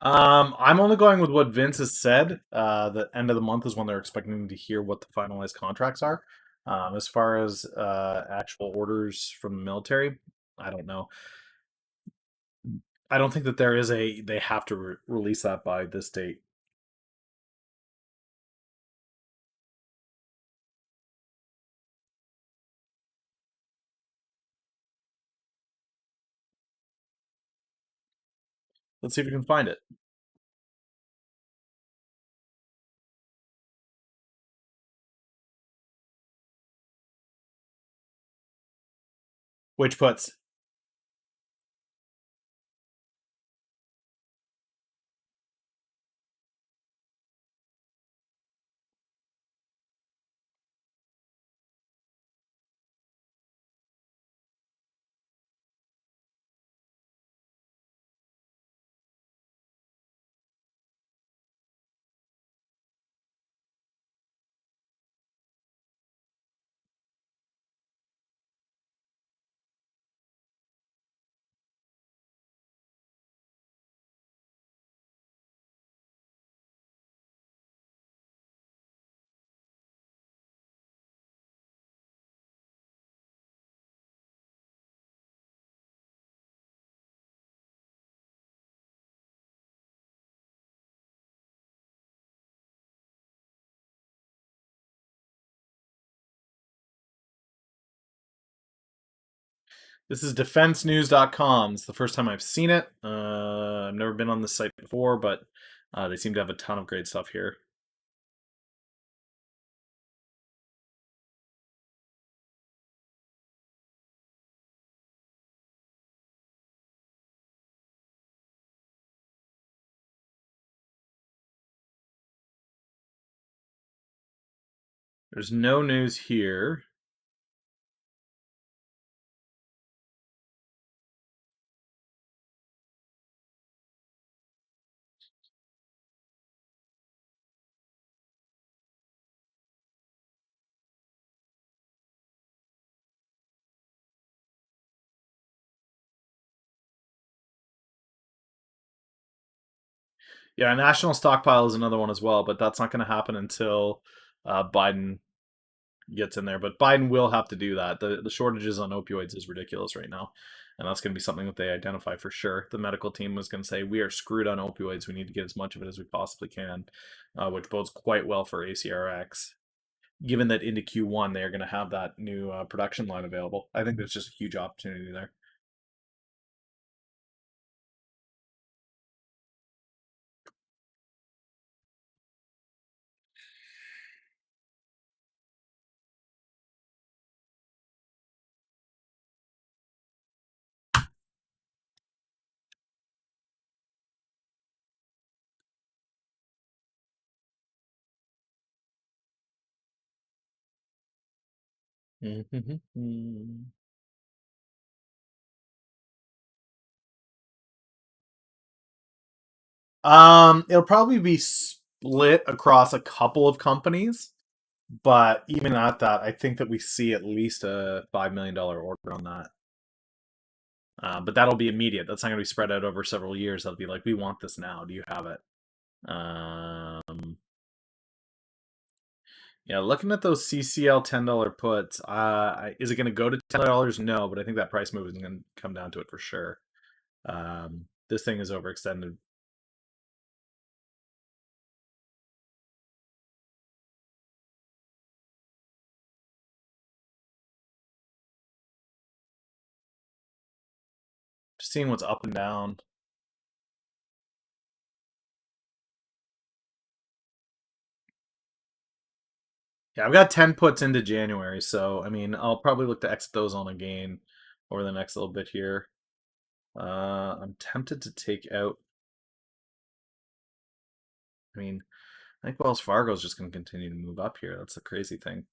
I'm only going with what Vince has said. The end of the month is when they're expecting to hear what the finalized contracts are. As far as actual orders from the military, I don't know. I don't think that there is they have to release that by this date. Let's see if we can find it. Which puts This is defensenews.com. It's the first time I've seen it. I've never been on this site before, but they seem to have a ton of great stuff here. There's no news here. Yeah, national stockpile is another one as well, but that's not going to happen until Biden gets in there. But Biden will have to do that. The shortages on opioids is ridiculous right now, and that's going to be something that they identify for sure. The medical team was going to say we are screwed on opioids. We need to get as much of it as we possibly can, which bodes quite well for ACRX. Given that into Q1 they are going to have that new production line available, I think there's just a huge opportunity there. It'll probably be split across a couple of companies, but even at that, I think that we see at least a $5 million order on that. But that'll be immediate. That's not going to be spread out over several years. That'll be like, we want this now. Do you have it? Yeah, looking at those CCL $10 puts, is it going to go to $10? No, but I think that price move is going to come down to it for sure. This thing is overextended. Just seeing what's up and down. Yeah, I've got 10 puts into January, so I mean, I'll probably look to exit those on a gain over the next little bit here. I'm tempted to take out. I mean, I think Wells Fargo is just going to continue to move up here. That's the crazy thing.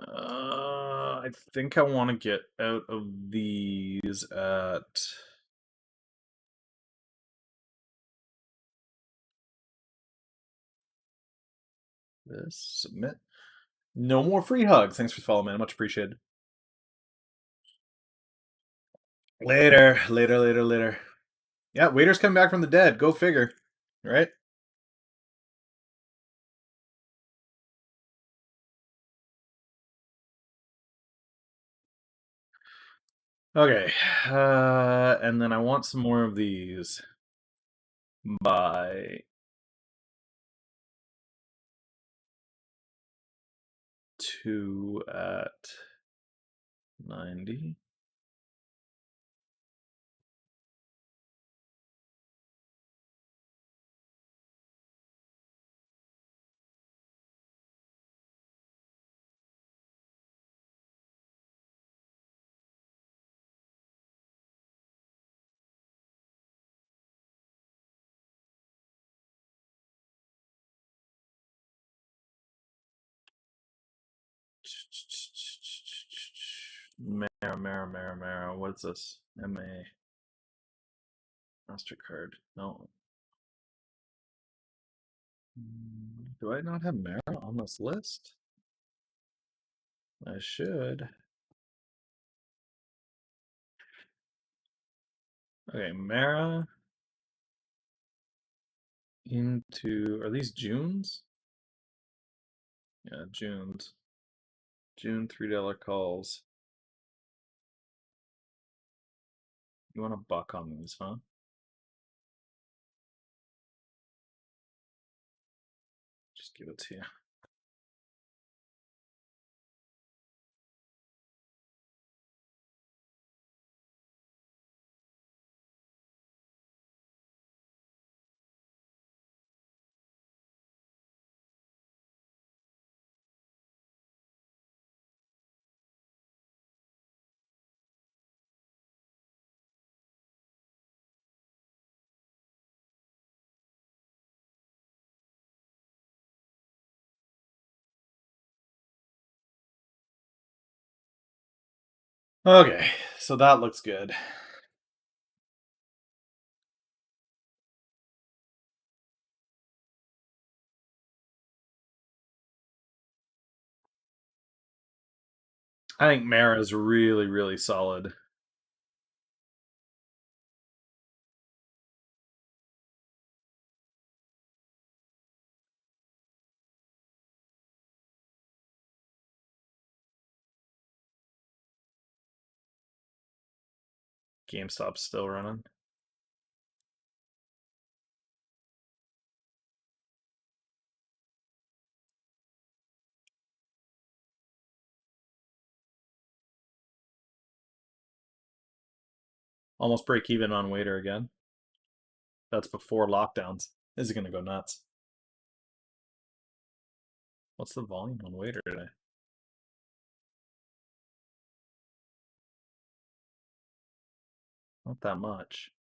I think I want to get out of these at this submit. No more free hugs. Thanks for following, man. Much appreciated. Later, later, later, later. Yeah, waiter's coming back from the dead. Go figure, right? Okay, and then I want some more of these. Buy 2 at 90. Mara. What's this? MA. MasterCard. No. Do I not have Mara on this list? I should. Okay, Mara. into, are these Junes? Yeah, Junes. June $3 calls. You want to buck on these, huh? Just give it to you. Okay, so that looks good. I think Mara is really, really solid. GameStop's still running. Almost break even on Waiter again. That's before lockdowns. This is going to go nuts. What's the volume on Waiter today? Not that much.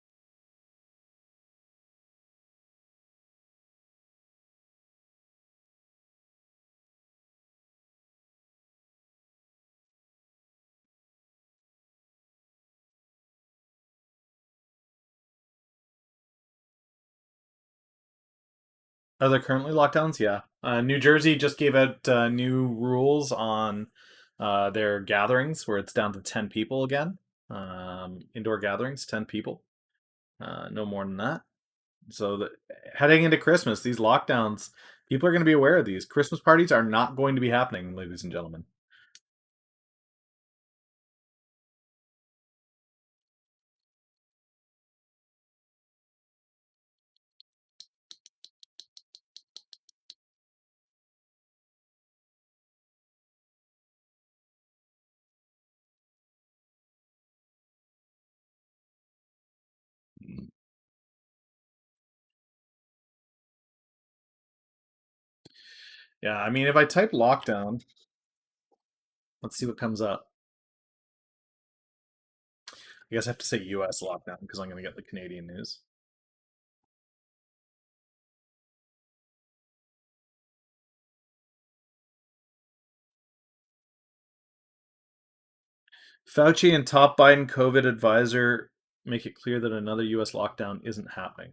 Are there currently lockdowns? Yeah. New Jersey just gave out new rules on their gatherings where it's down to 10 people again. Indoor gatherings, 10 people. No more than that. So heading into Christmas, these lockdowns, people are going to be aware of these. Christmas parties are not going to be happening, ladies and gentlemen. Yeah, I mean, if I type lockdown, let's see what comes up. I guess I have to say US lockdown because I'm going to get the Canadian news. Fauci and top Biden COVID advisor make it clear that another US lockdown isn't happening.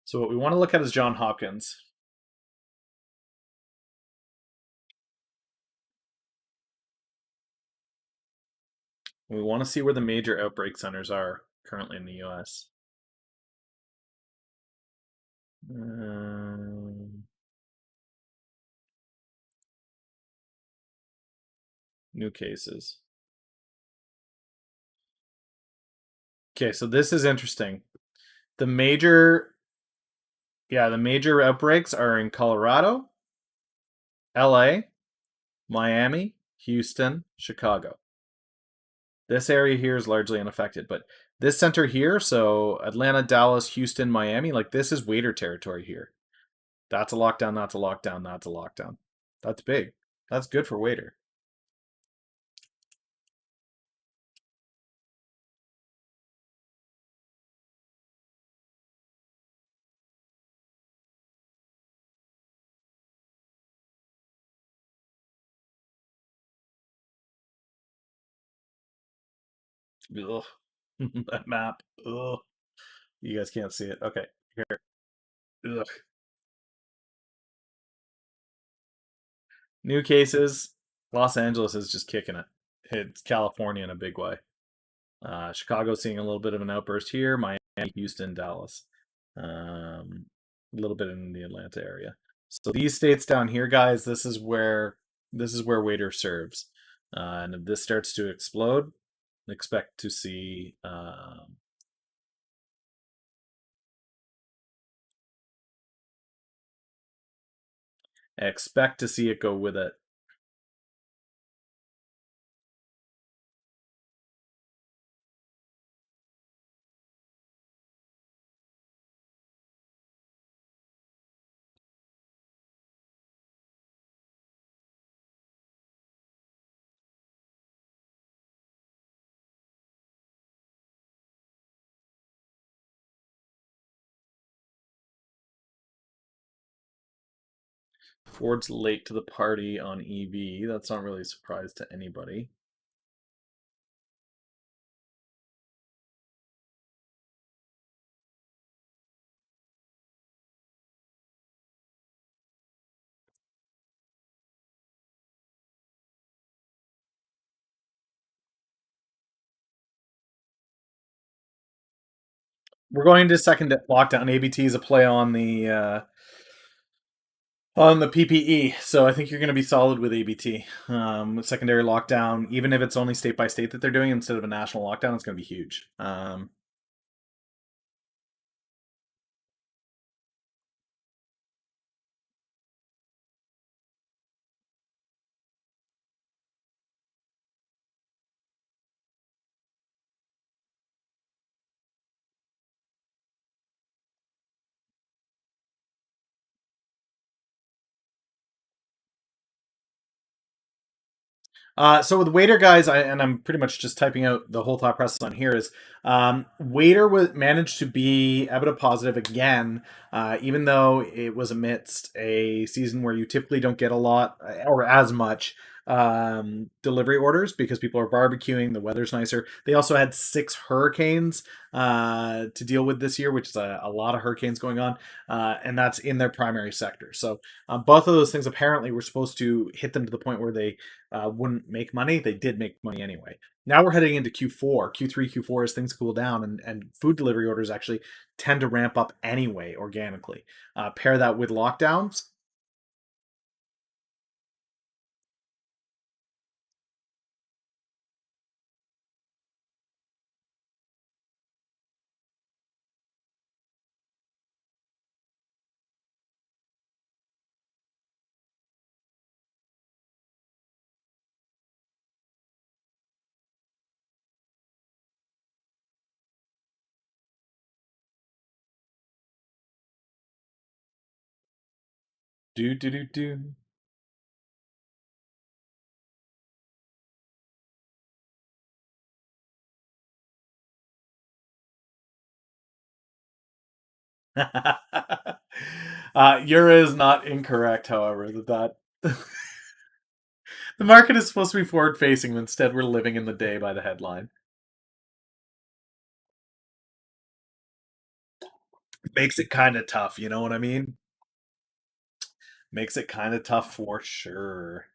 So what we want to look at is Johns Hopkins. We want to see where the major outbreak centers are currently in the US. New cases. Okay, so this is interesting. The major outbreaks are in Colorado, LA, Miami, Houston, Chicago. This area here is largely unaffected, but this center here, so Atlanta, Dallas, Houston, Miami, like this is Waiter territory here. That's a lockdown, that's a lockdown, that's a lockdown. That's big. That's good for Waiter. Ugh. That map. Ugh. You guys can't see it. Okay, here. Ugh. New cases. Los Angeles is just kicking it. It's California in a big way. Chicago seeing a little bit of an outburst here. Miami, Houston, Dallas. A little bit in the Atlanta area. So these states down here, guys, this is where waiter serves. And if this starts to explode, expect to see it go with it. Ford's late to the party on EV. That's not really a surprise to anybody. We're going to second lockdown. ABT is a play on the PPE, so I think you're going to be solid with ABT. With secondary lockdown, even if it's only state by state that they're doing instead of a national lockdown, it's going to be huge. So with Waiter, guys, I'm pretty much just typing out the whole thought process on here is Waiter managed to be EBITDA positive again, even though it was amidst a season where you typically don't get a lot or as much delivery orders because people are barbecuing, the weather's nicer. They also had 6 hurricanes to deal with this year, which is a lot of hurricanes going on, and that's in their primary sector. So both of those things apparently were supposed to hit them to the point where they wouldn't make money. They did make money anyway. Now we're heading into Q4, Q3, Q4 as things cool down, and food delivery orders actually tend to ramp up anyway organically. Pair that with lockdowns. Do do do do. Yura is not incorrect, however, that the market is supposed to be forward facing, instead we're living in the day by the headline. Makes it kind of tough, you know what I mean? Makes it kind of tough for sure.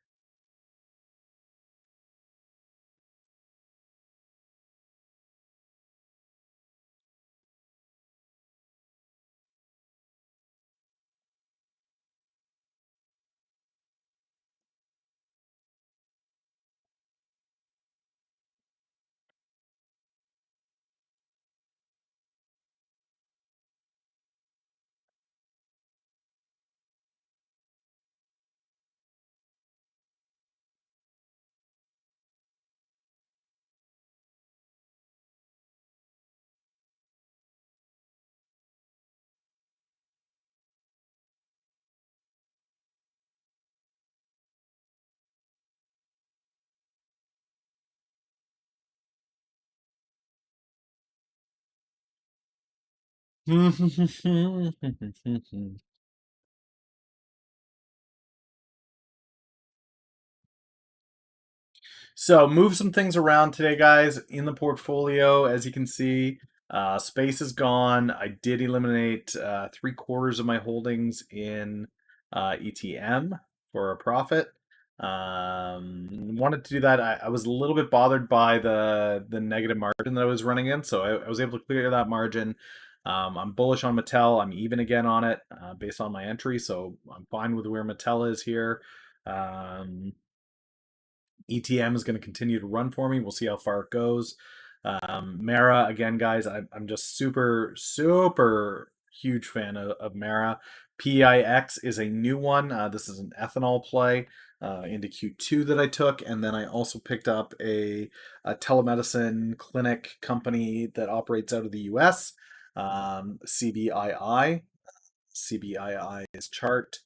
So move some things around today, guys, in the portfolio. As you can see, space is gone. I did eliminate 3/4 of my holdings in ETM for a profit. Wanted to do that. I was a little bit bothered by the negative margin that I was running in, so I was able to clear that margin. I'm bullish on Mattel. I'm even again on it based on my entry, so I'm fine with where Mattel is here. ETM is going to continue to run for me. We'll see how far it goes. Mara, again, guys, I'm just super huge fan of Mara. PIX is a new one. This is an ethanol play into Q2 that I took. And then I also picked up a telemedicine clinic company that operates out of the US, CBII. CBII's chart.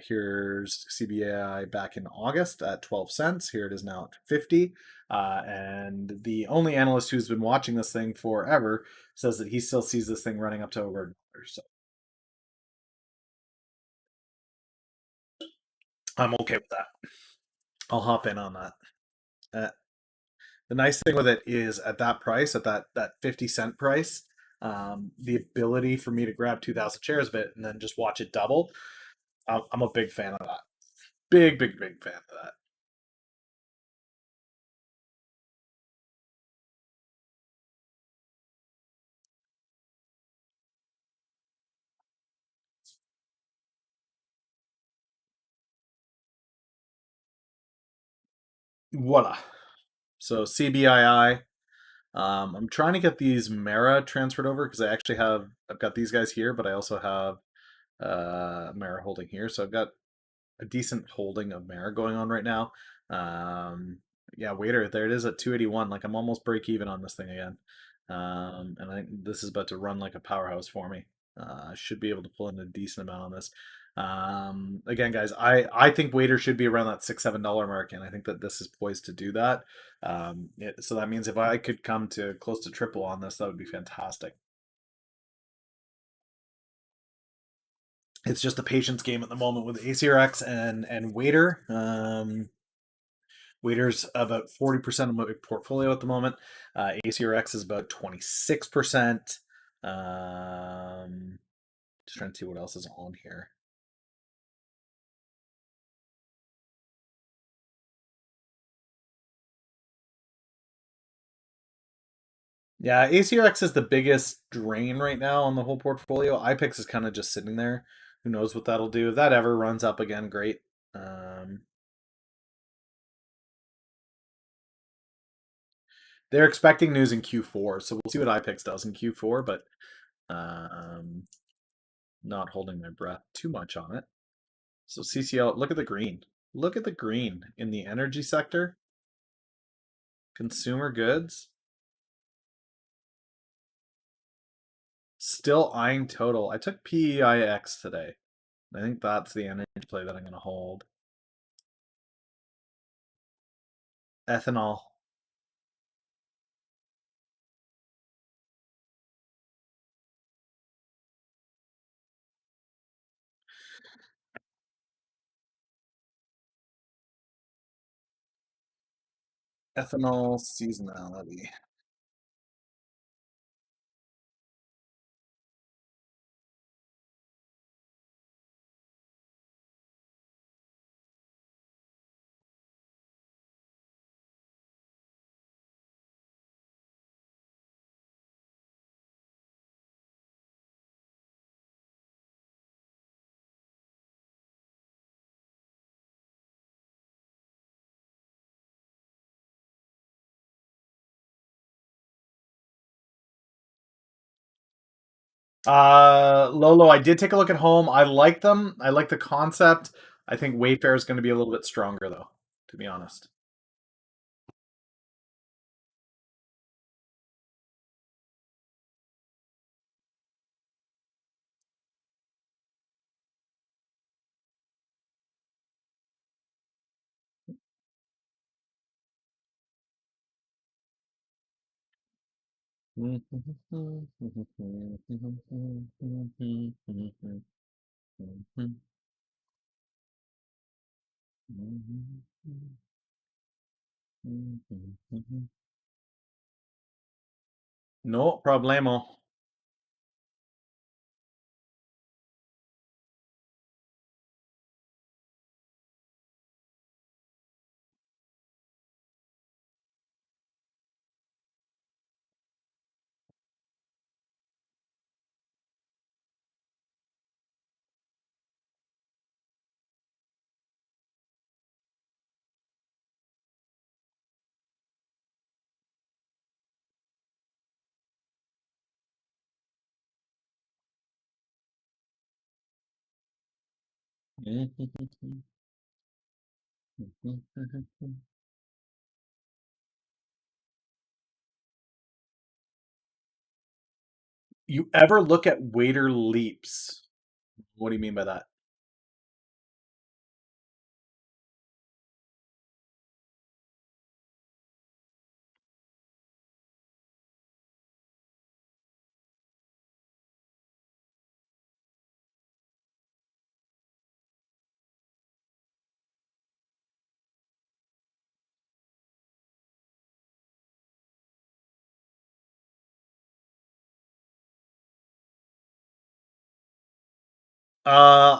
Here's CBI back in August at 12 cents. Here it is now at 50. And the only analyst who's been watching this thing forever says that he still sees this thing running up to over $1. So I'm okay with that. I'll hop in on that. The nice thing with it is at that price, at that 50-cent price, the ability for me to grab 2,000 shares of it and then just watch it double. I'm a big fan of that. Big fan of that. Voila. So CBII. I'm trying to get these Mara transferred over because I've got these guys here, but I also have Mara holding here. So I've got a decent holding of Mara going on right now. Yeah, waiter, there it is at 281. Like I'm almost break even on this thing again. And I think this is about to run like a powerhouse for me. I should be able to pull in a decent amount on this. Again, guys, I think waiter should be around that $6-7 mark, and I think that this is poised to do that. So that means if I could come to close to triple on this, that would be fantastic. It's just a patience game at the moment with ACRX and waiter. Waiter's about 40% of my portfolio at the moment. ACRX is about 26%. Just trying to see what else is on here. Yeah, ACRX is the biggest drain right now on the whole portfolio. IPIX is kind of just sitting there. Who knows what that'll do? If that ever runs up again, great. They're expecting news in Q4, so we'll see what IPIX does in Q4, but not holding my breath too much on it. So CCL, look at the green. Look at the green in the energy sector. Consumer goods. Still eyeing total. I took PEIX today. I think that's the energy play that I'm going to hold. Ethanol. Ethanol seasonality. Lolo, I did take a look at home. I like them. I like the concept. I think Wayfair is going to be a little bit stronger, though, to be honest. No problemo. You ever look at waiter leaps? What do you mean by that?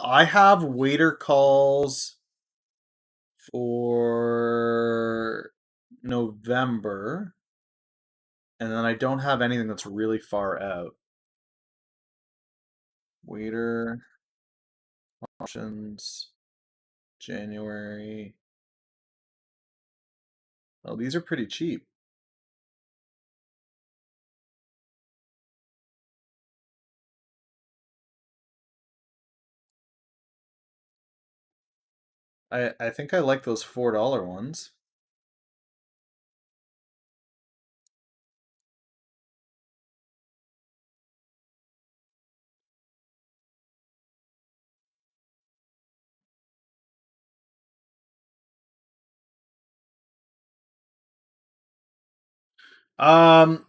I have waiter calls for November, and then I don't have anything that's really far out. Waiter options, January. Oh, these are pretty cheap. I think I like those $4 ones.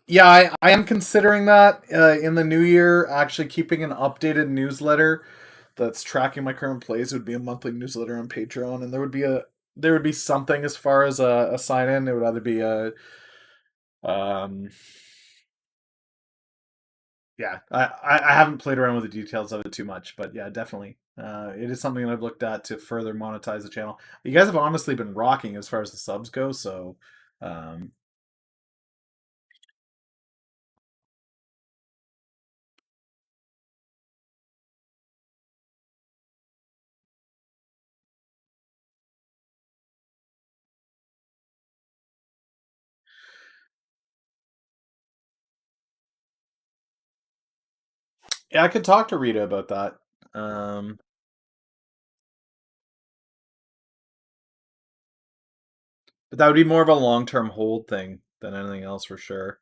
Yeah, I am considering that in the new year, actually keeping an updated newsletter that's tracking my current plays. It would be a monthly newsletter on Patreon, and there would be something as far as a sign in. It would either be a um yeah, I haven't played around with the details of it too much, but yeah, definitely. It is something that I've looked at to further monetize the channel. You guys have honestly been rocking as far as the subs go, so um yeah, I could talk to Rita about that. Um But that would be more of a long-term hold thing than anything else for sure.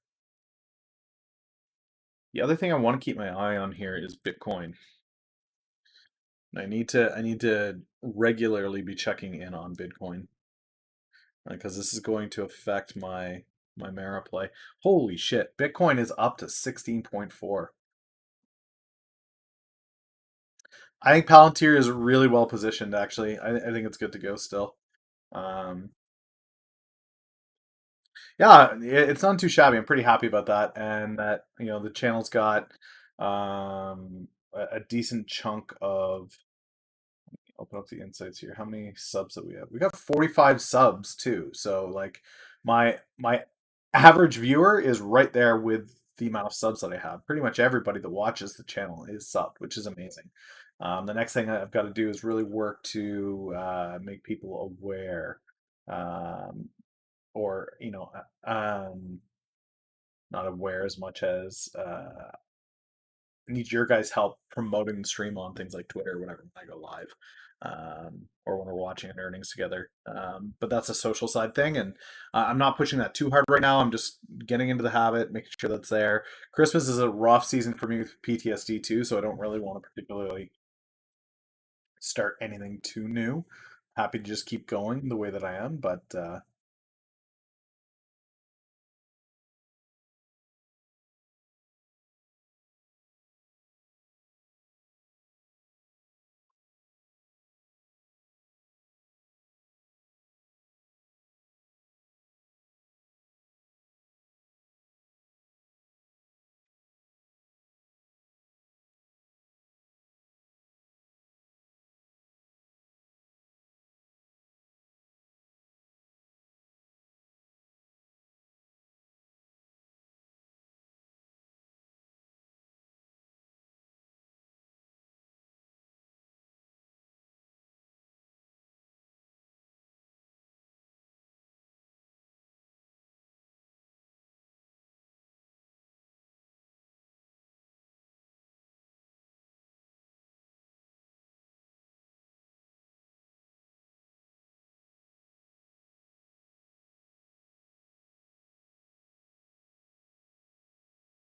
The other thing I want to keep my eye on here is Bitcoin. I need to regularly be checking in on Bitcoin because this is going to affect my Mara play. Holy shit, Bitcoin is up to 16.4. I think Palantir is really well positioned actually. I think it's good to go still. Um, yeah, it's not too shabby. I'm pretty happy about that, and that the channel's got a decent chunk of. Open up the insights here. How many subs that we have? We got 45 subs too. So like my average viewer is right there with the amount of subs that I have. Pretty much everybody that watches the channel is subbed, which is amazing. The next thing I've got to do is really work to make people aware, um, or not aware as much as need your guys' help promoting the stream on things like Twitter whenever I go live, or when we're watching an earnings together. But that's a social side thing, and I'm not pushing that too hard right now. I'm just getting into the habit, making sure that's there. Christmas is a rough season for me with PTSD too, so I don't really want to particularly start anything too new. Happy to just keep going the way that I am, but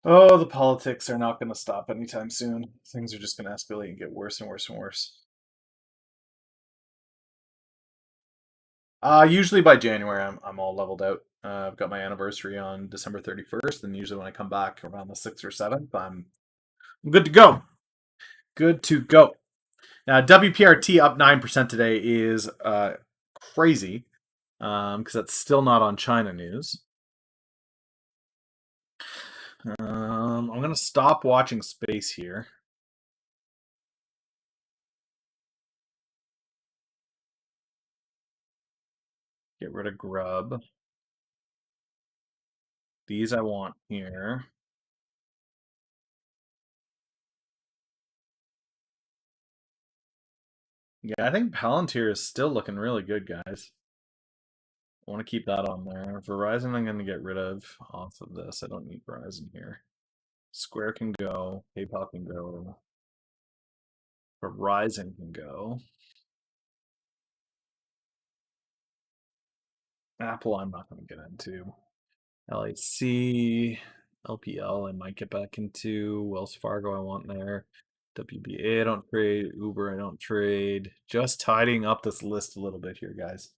Oh, the politics are not going to stop anytime soon. Things are just going to escalate and get worse and worse and worse. Usually by January, I'm all leveled out. I've got my anniversary on December 31st, and usually when I come back around the 6th or 7th, I'm good to go. Good to go. Now, WPRT up 9% today is crazy because that's still not on China news. I'm going to stop watching space here. Get rid of grub. These I want here. Yeah, I think Palantir is still looking really good, guys. I want to keep that on there. Verizon I'm going to get rid of off of this. I don't need Verizon here. Square can go. PayPal can go. Verizon can go. Apple I'm not going to get into. LAC, LPL I might get back into. Wells Fargo I want there. WBA I don't trade. Uber I don't trade. Just tidying up this list a little bit here, guys.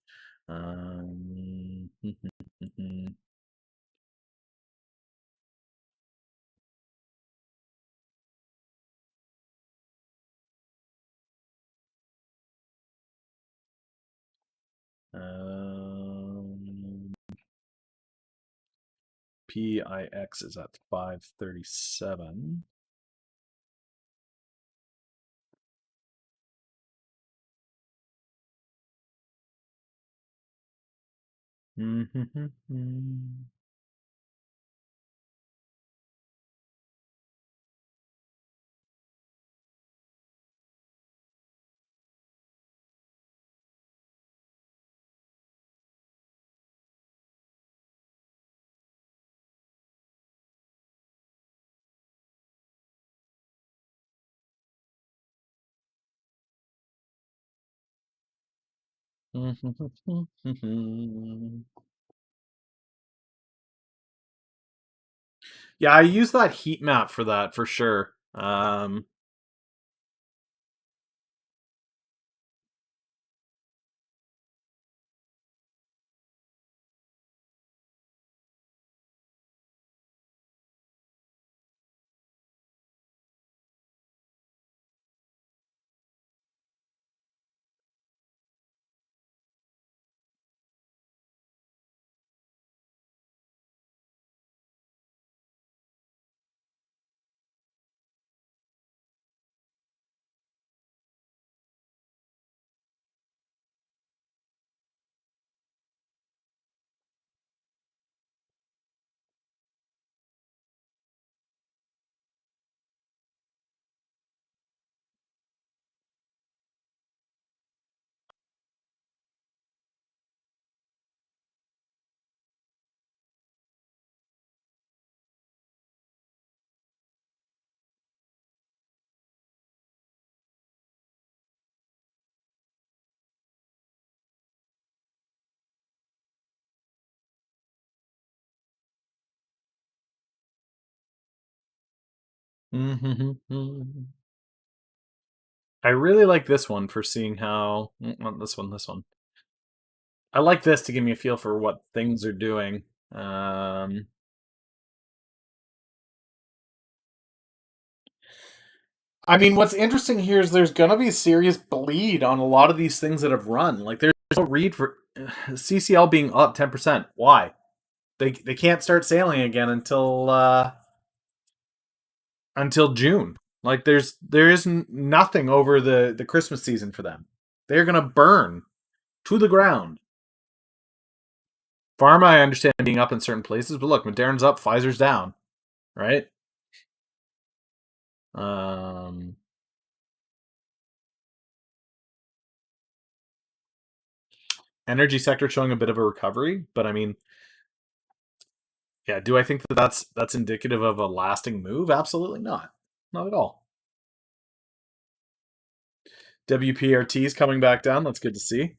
PIX is at 537. Yeah, I use that heat map for that for sure. I really like this one for seeing how not this one. I like this to give me a feel for what things are doing. I mean, what's interesting here is there's gonna be serious bleed on a lot of these things that have run. Like there's no read for CCL being up 10%. Why? They can't start sailing again until June. Like there is nothing over the Christmas season for them. They're gonna burn to the ground. Pharma, I understand being up in certain places, but look, Moderna's up, Pfizer's down, right? Energy sector showing a bit of a recovery, but I mean, yeah, do I think that that's indicative of a lasting move? Absolutely not. Not at all. WPRT is coming back down. That's good to see.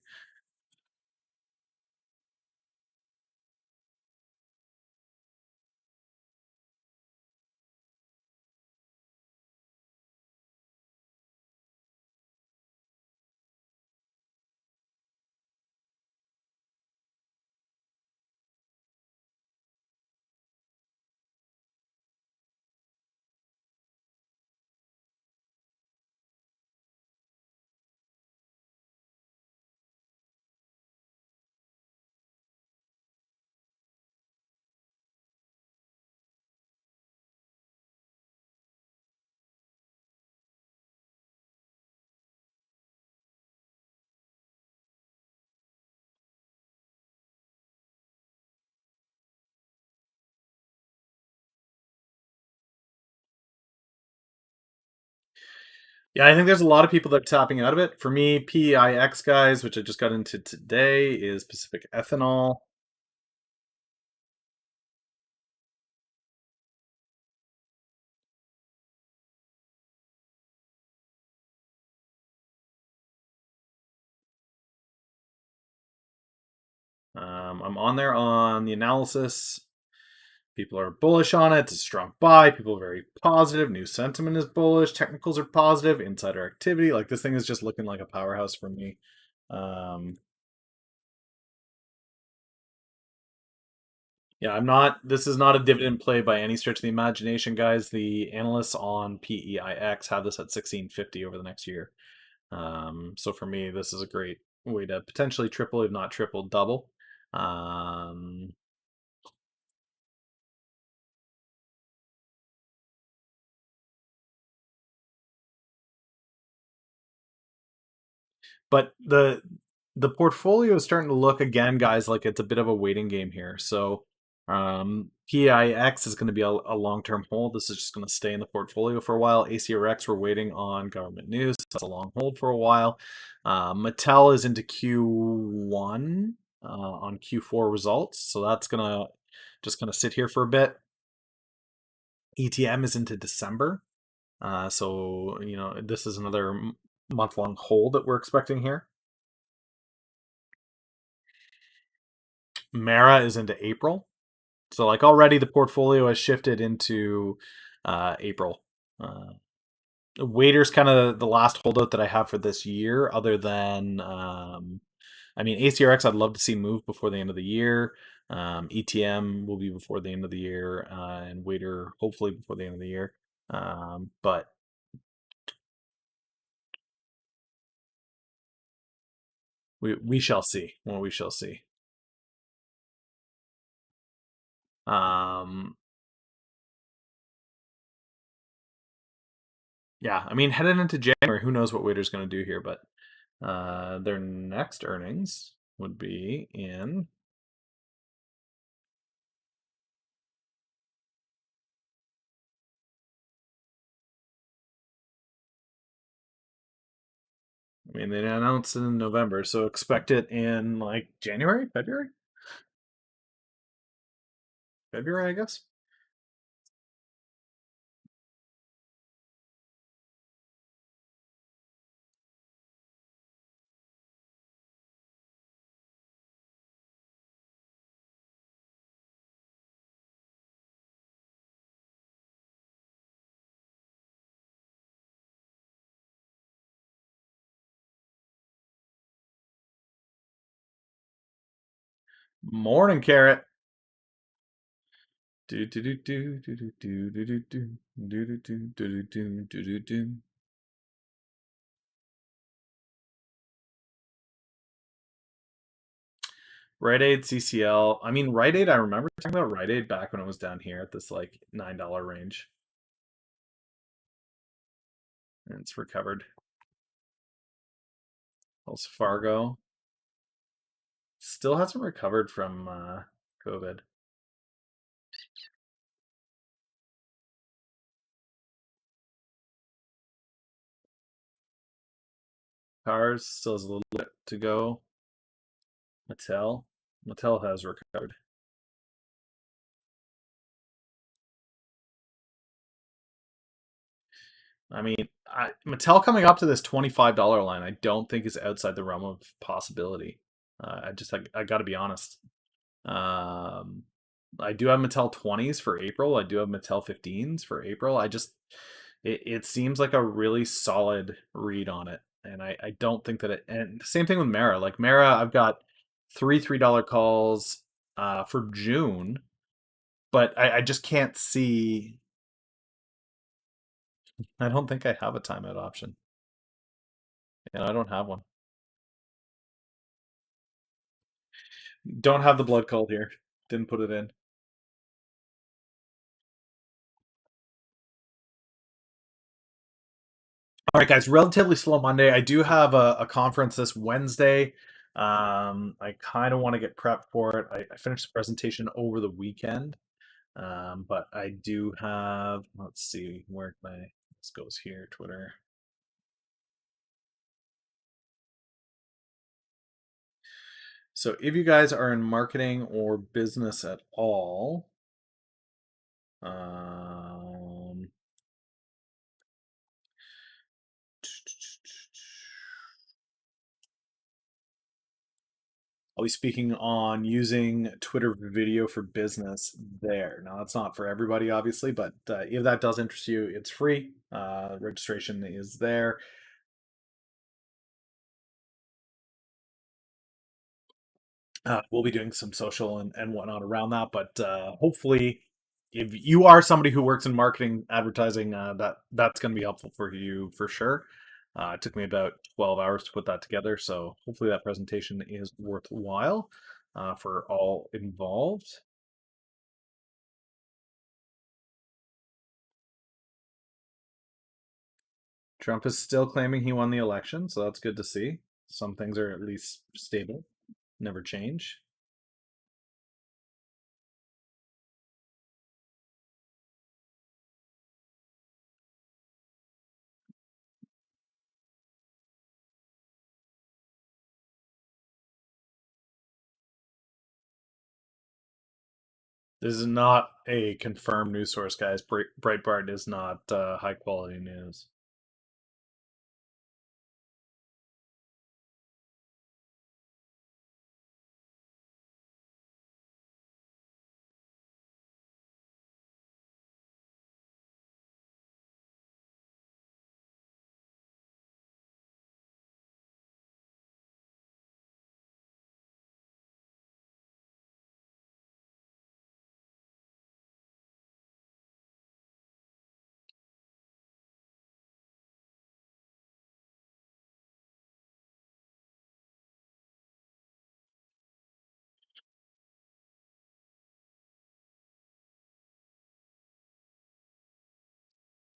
Yeah, I think there's a lot of people that are tapping out of it. For me, PEIX guys, which I just got into today, is Pacific Ethanol. I'm on there on the analysis. People are bullish on it. It's a strong buy. People are very positive. New sentiment is bullish. Technicals are positive. Insider activity. Like this thing is just looking like a powerhouse for me. Yeah, I'm not. This is not a dividend play by any stretch of the imagination, guys. The analysts on PEIX have this at 1650 over the next year. So for me, this is a great way to potentially triple, if not triple, double. But the portfolio is starting to look again, guys, like it's a bit of a waiting game here. So PIX is going to be a long-term hold. This is just going to stay in the portfolio for a while. ACRX, we're waiting on government news. That's a long hold for a while. Mattel is into Q1 on Q4 results. So that's just gonna sit here for a bit. ETM is into December. So, this is another month-long hold that we're expecting here. Mara is into April. So like already the portfolio has shifted into April. Waiter's kind of the last holdout that I have for this year, other than ACRX I'd love to see move before the end of the year. ETM will be before the end of the year, and Waiter hopefully before the end of the year. But we shall see. Well, we shall see. Yeah, heading into January, who knows what Waiter's going to do here, but their next earnings would be in they announced it in November, so expect it in like January, February, I guess. Morning, Carrot. Do do do do do do do do do do do do do do do do do. Rite Aid, CCL. Rite Aid. I remember talking about Rite Aid back when it was down here at this like $9 range, and it's recovered. Wells Fargo still hasn't recovered from COVID. Cars still has a little bit to go. Mattel has recovered. Mattel coming up to this $25 line, I don't think is outside the realm of possibility. I got to be honest. I do have Mattel 20s for April. I do have Mattel 15s for April. It seems like a really solid read on it, and I don't think that it. And same thing with Mara. Like Mara, I've got $3 calls for June, but I just can't see. I don't think I have a timeout option. Yeah, I don't have one. Don't have the blood called here. Didn't put it in. All right, guys. Relatively slow Monday. I do have a conference this Wednesday. I kind of want to get prepped for it. I finished the presentation over the weekend, but I do have. Let's see where this goes here. Twitter. So if you guys are in marketing or business at all, I'll be speaking on using Twitter video for business there. Now, that's not for everybody, obviously, but if that does interest you, it's free. Registration is there. We'll be doing some social and whatnot around that, but hopefully, if you are somebody who works in marketing, advertising, that's going to be helpful for you for sure. It took me about 12 hours to put that together, so hopefully that presentation is worthwhile for all involved. Trump is still claiming he won the election, so that's good to see. Some things are at least stable, never change. This is not a confirmed news source, guys. Breitbart is not high quality news.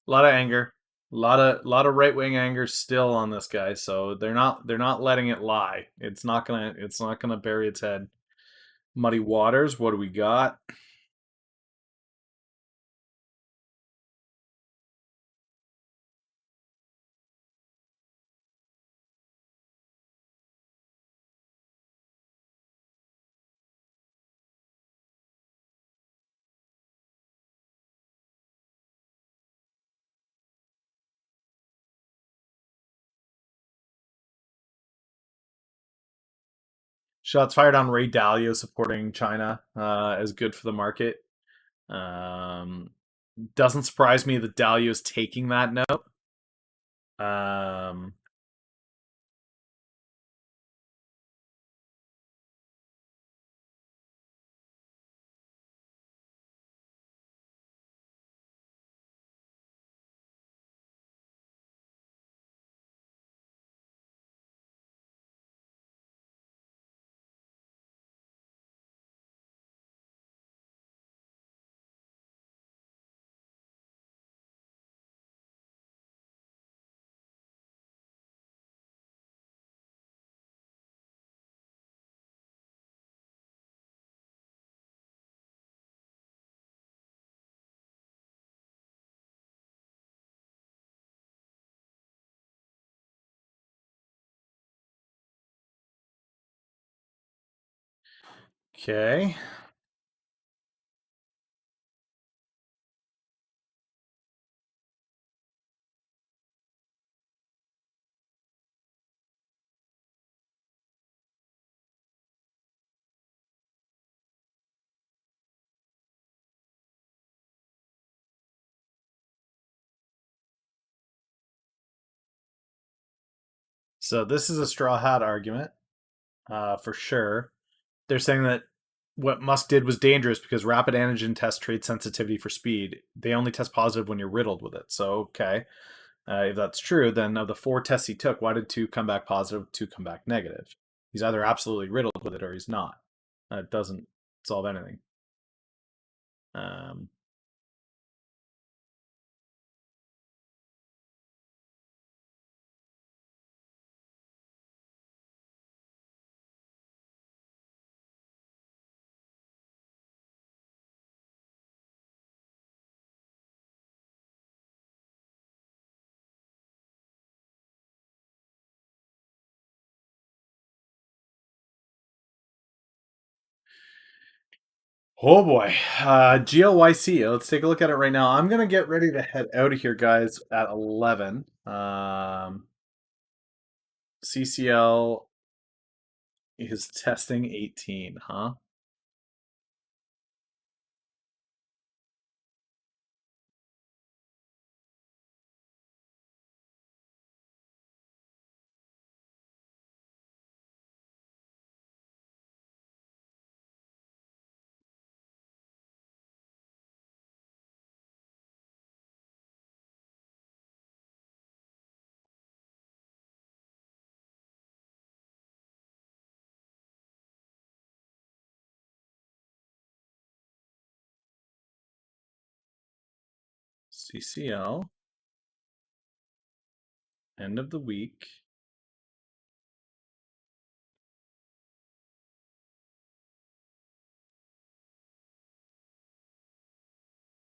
A lot of anger, a lot of right wing anger still on this guy. So they're not letting it lie. It's not gonna bury its head. Muddy waters. What do we got? Shots fired on Ray Dalio supporting China as good for the market. Doesn't surprise me that Dalio is taking that note. Um, okay. So this is a straw hat argument, for sure. They're saying that what Musk did was dangerous because rapid antigen tests trade sensitivity for speed. They only test positive when you're riddled with it. So, okay. If that's true, then of the 4 tests he took, why did 2 come back positive, 2 come back negative? He's either absolutely riddled with it or he's not. It doesn't solve anything. Um, Oh boy. GLYC. Let's take a look at it right now. I'm gonna get ready to head out of here, guys, at 11. CCL is testing 18, huh? CCL. End of the week.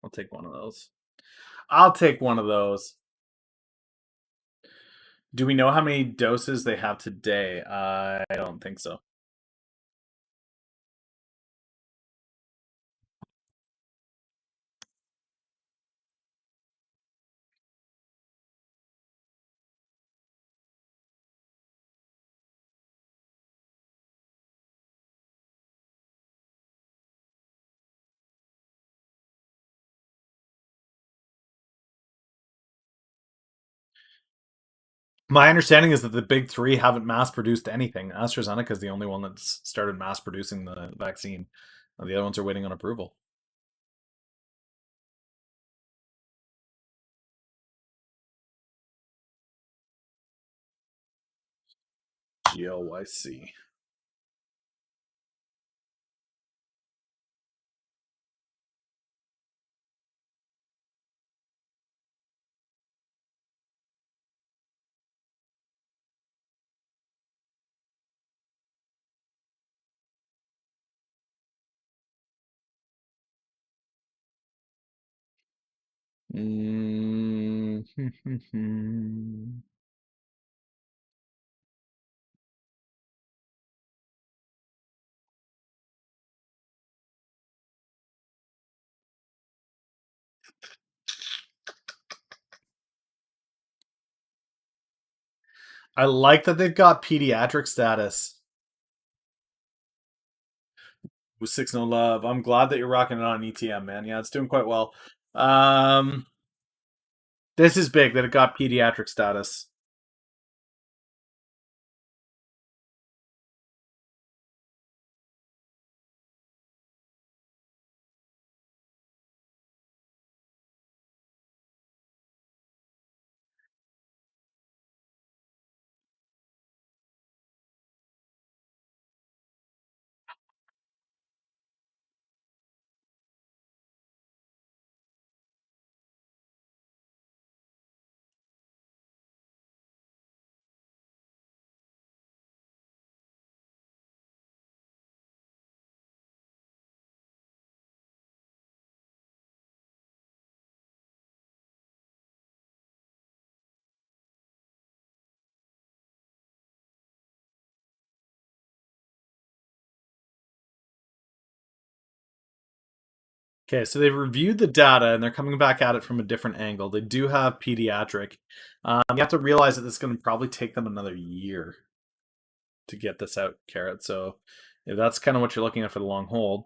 I'll take one of those. I'll take one of those. Do we know how many doses they have today? I don't think so. My understanding is that the big three haven't mass produced anything. AstraZeneca is the only one that's started mass producing the vaccine. The other ones are waiting on approval. GLYC. I like that they've got pediatric status. With 6 no love. I'm glad that you're rocking it on ETM, man. Yeah, it's doing quite well. This is big that it got pediatric status. Okay, so they've reviewed the data and they're coming back at it from a different angle. They do have pediatric. You have to realize that this is going to probably take them another year to get this out, Carrot. So if that's kind of what you're looking at for the long hold.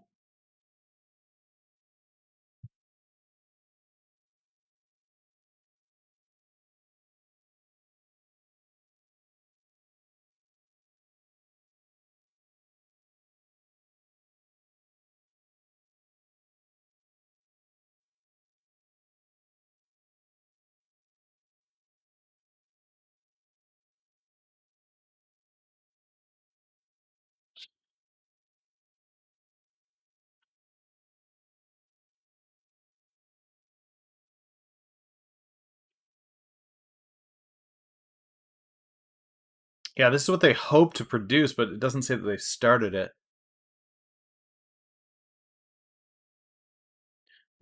Yeah, this is what they hope to produce, but it doesn't say that they started it.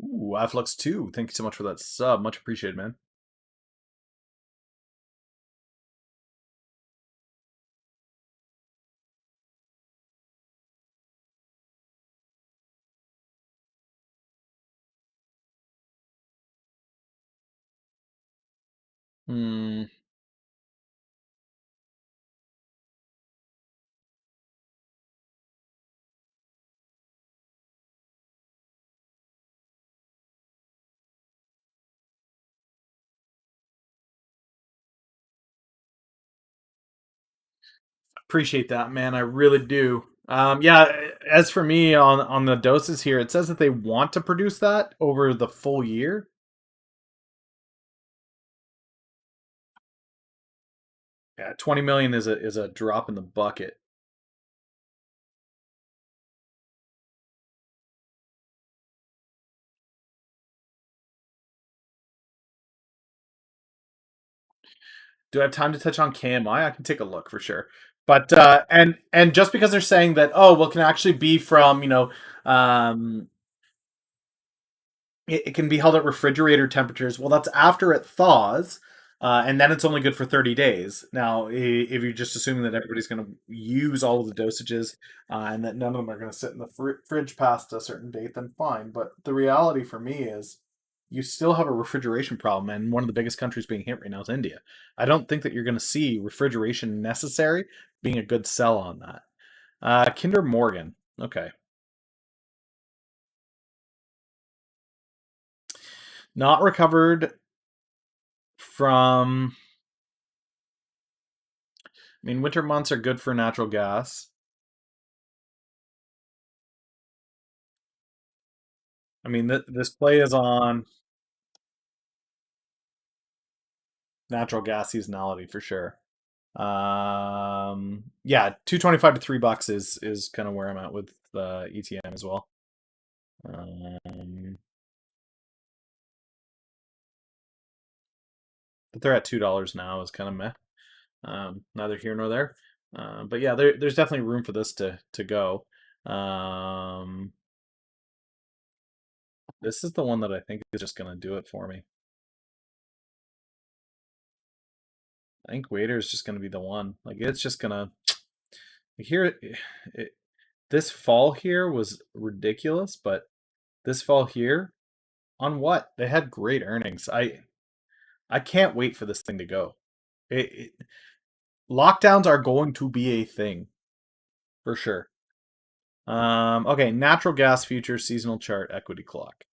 Ooh, Afflux 2. Thank you so much for that sub. Much appreciated, man. Hmm. Appreciate that, man. I really do. Yeah. As for me on the doses here, it says that they want to produce that over the full year. Yeah, 20 million is a drop in the bucket. Do I have time to touch on KMI? I can take a look for sure. But and just because they're saying that, oh, well, it can actually be from, it can be held at refrigerator temperatures. Well, that's after it thaws, and then it's only good for 30 days. Now, if you're just assuming that everybody's going to use all of the dosages and that none of them are going to sit in the fridge past a certain date, then fine. But the reality for me is you still have a refrigeration problem, and one of the biggest countries being hit right now is India. I don't think that you're going to see refrigeration necessary being a good sell on that. Kinder Morgan. Okay. Not recovered from. I mean, winter months are good for natural gas. I mean, this play is on natural gas seasonality for sure. Yeah, 225 to $3 is kind of where I'm at with ETM as well. But they're at $2 now is kind of meh. Neither here nor there. But yeah, there's definitely room for this to go. This is the one that I think is just going to do it for me. I think Waiter is just going to be the one. Like, it's just going to. Here, this fall here was ridiculous, but this fall here, on what? They had great earnings. I can't wait for this thing to go. It, lockdowns are going to be a thing for sure. Okay, natural gas futures seasonal chart equity clock.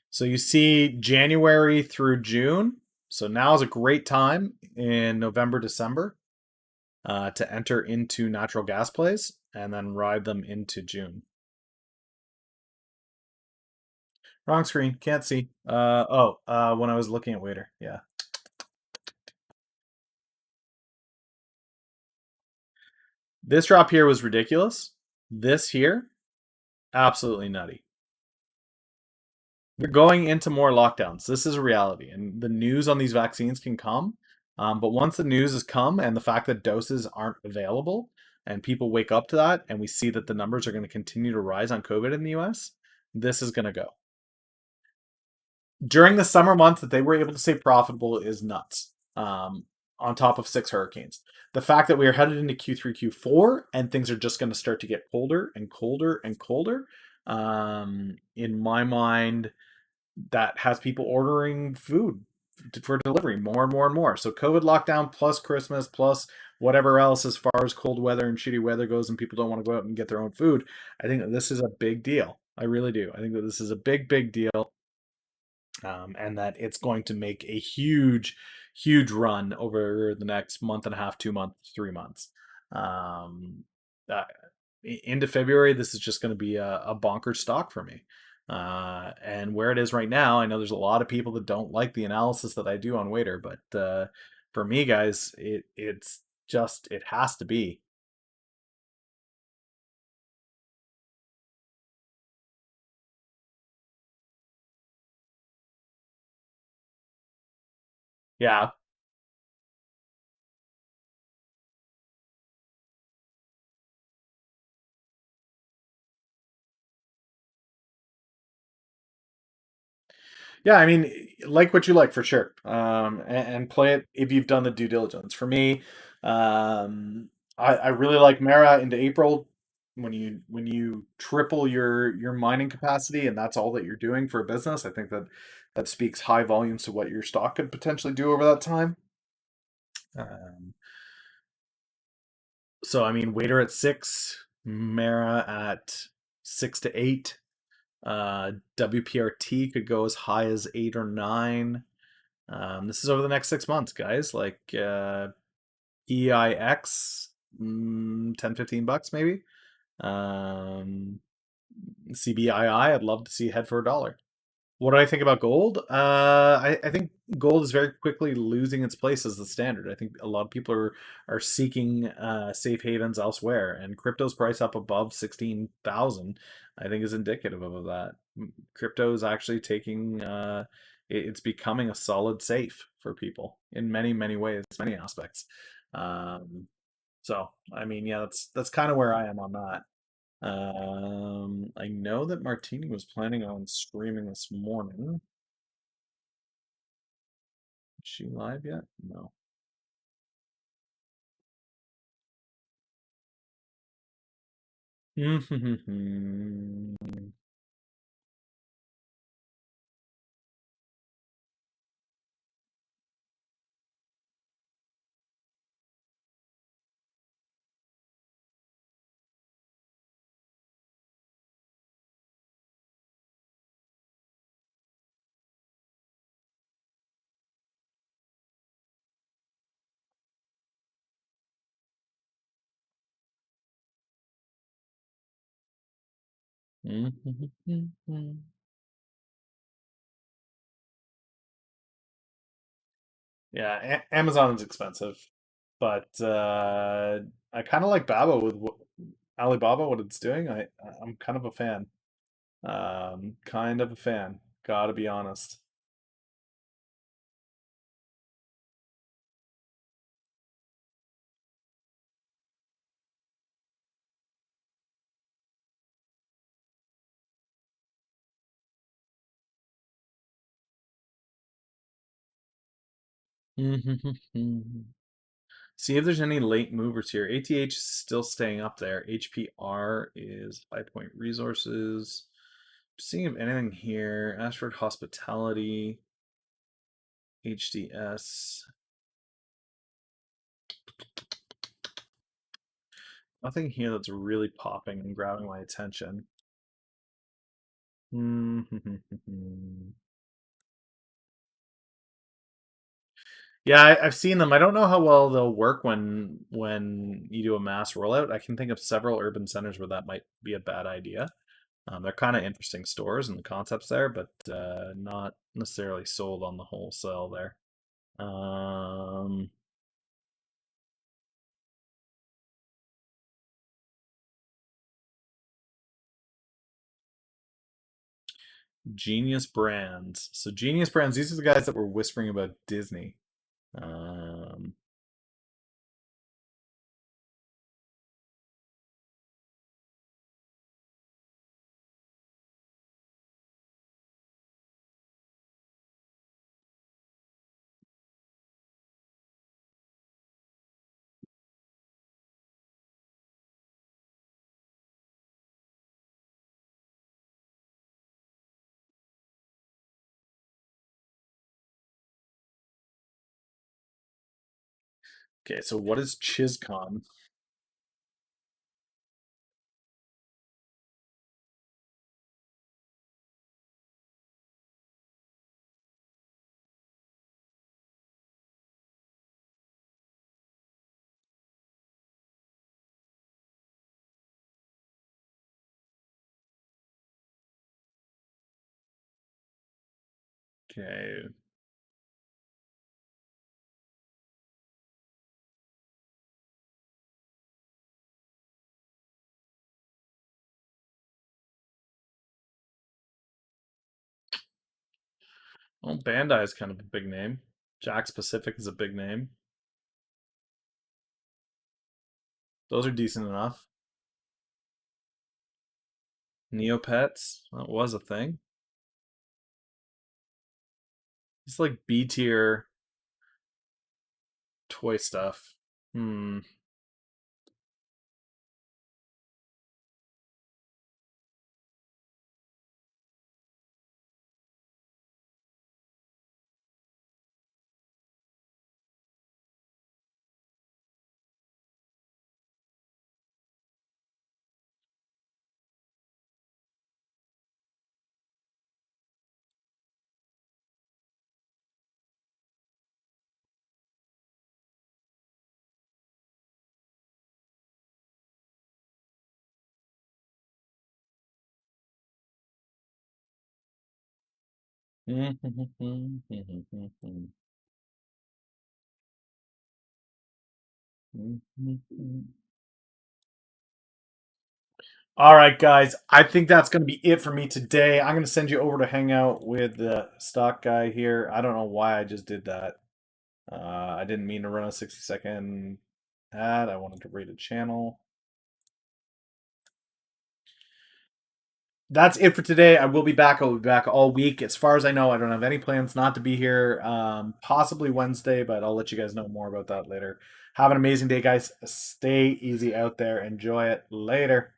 So you see January through June. So now is a great time in November, December to enter into natural gas plays and then ride them into June. Wrong screen, can't see. When I was looking at Waiter, yeah. This drop here was ridiculous. This here, absolutely nutty. We're going into more lockdowns. This is a reality, and the news on these vaccines can come. But once the news has come, and the fact that doses aren't available, and people wake up to that, and we see that the numbers are going to continue to rise on COVID in the US, this is going to go. During the summer months that they were able to stay profitable is nuts. On top of 6 hurricanes. The fact that we are headed into Q3, Q4, and things are just going to start to get colder and colder and colder, in my mind, that has people ordering food for delivery more and more and more. So COVID lockdown plus Christmas plus whatever else as far as cold weather and shitty weather goes and people don't want to go out and get their own food. I think that this is a big deal. I really do. I think that this is a big, big deal. And that it's going to make a huge, huge run over the next month and a half, 2 months, 3 months. Uh, into February, this is just going to be a bonkers stock for me. And where it is right now, I know there's a lot of people that don't like the analysis that I do on Waiter, but for me, guys, it's just it has to be. Yeah. Yeah, I mean, like what you like for sure. And play it if you've done the due diligence. For me, I really like Mara into April. when you triple your mining capacity and that's all that you're doing for a business, I think that speaks high volumes to what your stock could potentially do over that time. Um, so I mean, Wader at 6, Mara at 6 to 8. WPRT could go as high as 8 or 9. This is over the next 6 months, guys. Like EIX, 10-15 bucks maybe. CBII, I'd love to see head for $1. What do I think about gold? I think gold is very quickly losing its place as the standard. I think a lot of people are seeking safe havens elsewhere, and crypto's price up above 16,000, I think, is indicative of that. Crypto is actually taking it's becoming a solid safe for people in many many ways, many aspects. Um, so I mean, yeah, that's kind of where I am on that. I know that Martini was planning on streaming this morning. Is she live yet? No. Yeah, Amazon is expensive, but I kind of like Baba with Alibaba, what it's doing. I'm kind of a fan. Kind of a fan. Gotta be honest. See if there's any late movers here. ATH is still staying up there. HPR is 5 Point Resources. Seeing if anything here. Ashford Hospitality. HDS. Nothing here that's really popping and grabbing my attention. Yeah, I've seen them. I don't know how well they'll work when you do a mass rollout. I can think of several urban centers where that might be a bad idea. They're kind of interesting stores and the concepts there, but not necessarily sold on the wholesale there. Um, Genius Brands. So Genius Brands, these are the guys that were whispering about Disney. Um, okay, so what is ChisCon? Okay. Well, Bandai is kind of a big name. Jack's Pacific is a big name. Those are decent enough. Neopets, that was a thing. It's like B tier toy stuff. Hmm. All right, guys. I think that's going to be it for me today. I'm going to send you over to hang out with the stock guy here. I don't know why I just did that. I didn't mean to run a 60-second ad. I wanted to read a channel. That's it for today. I will be back. I'll be back all week. As far as I know, I don't have any plans not to be here. Possibly Wednesday, but I'll let you guys know more about that later. Have an amazing day, guys. Stay easy out there. Enjoy it. Later.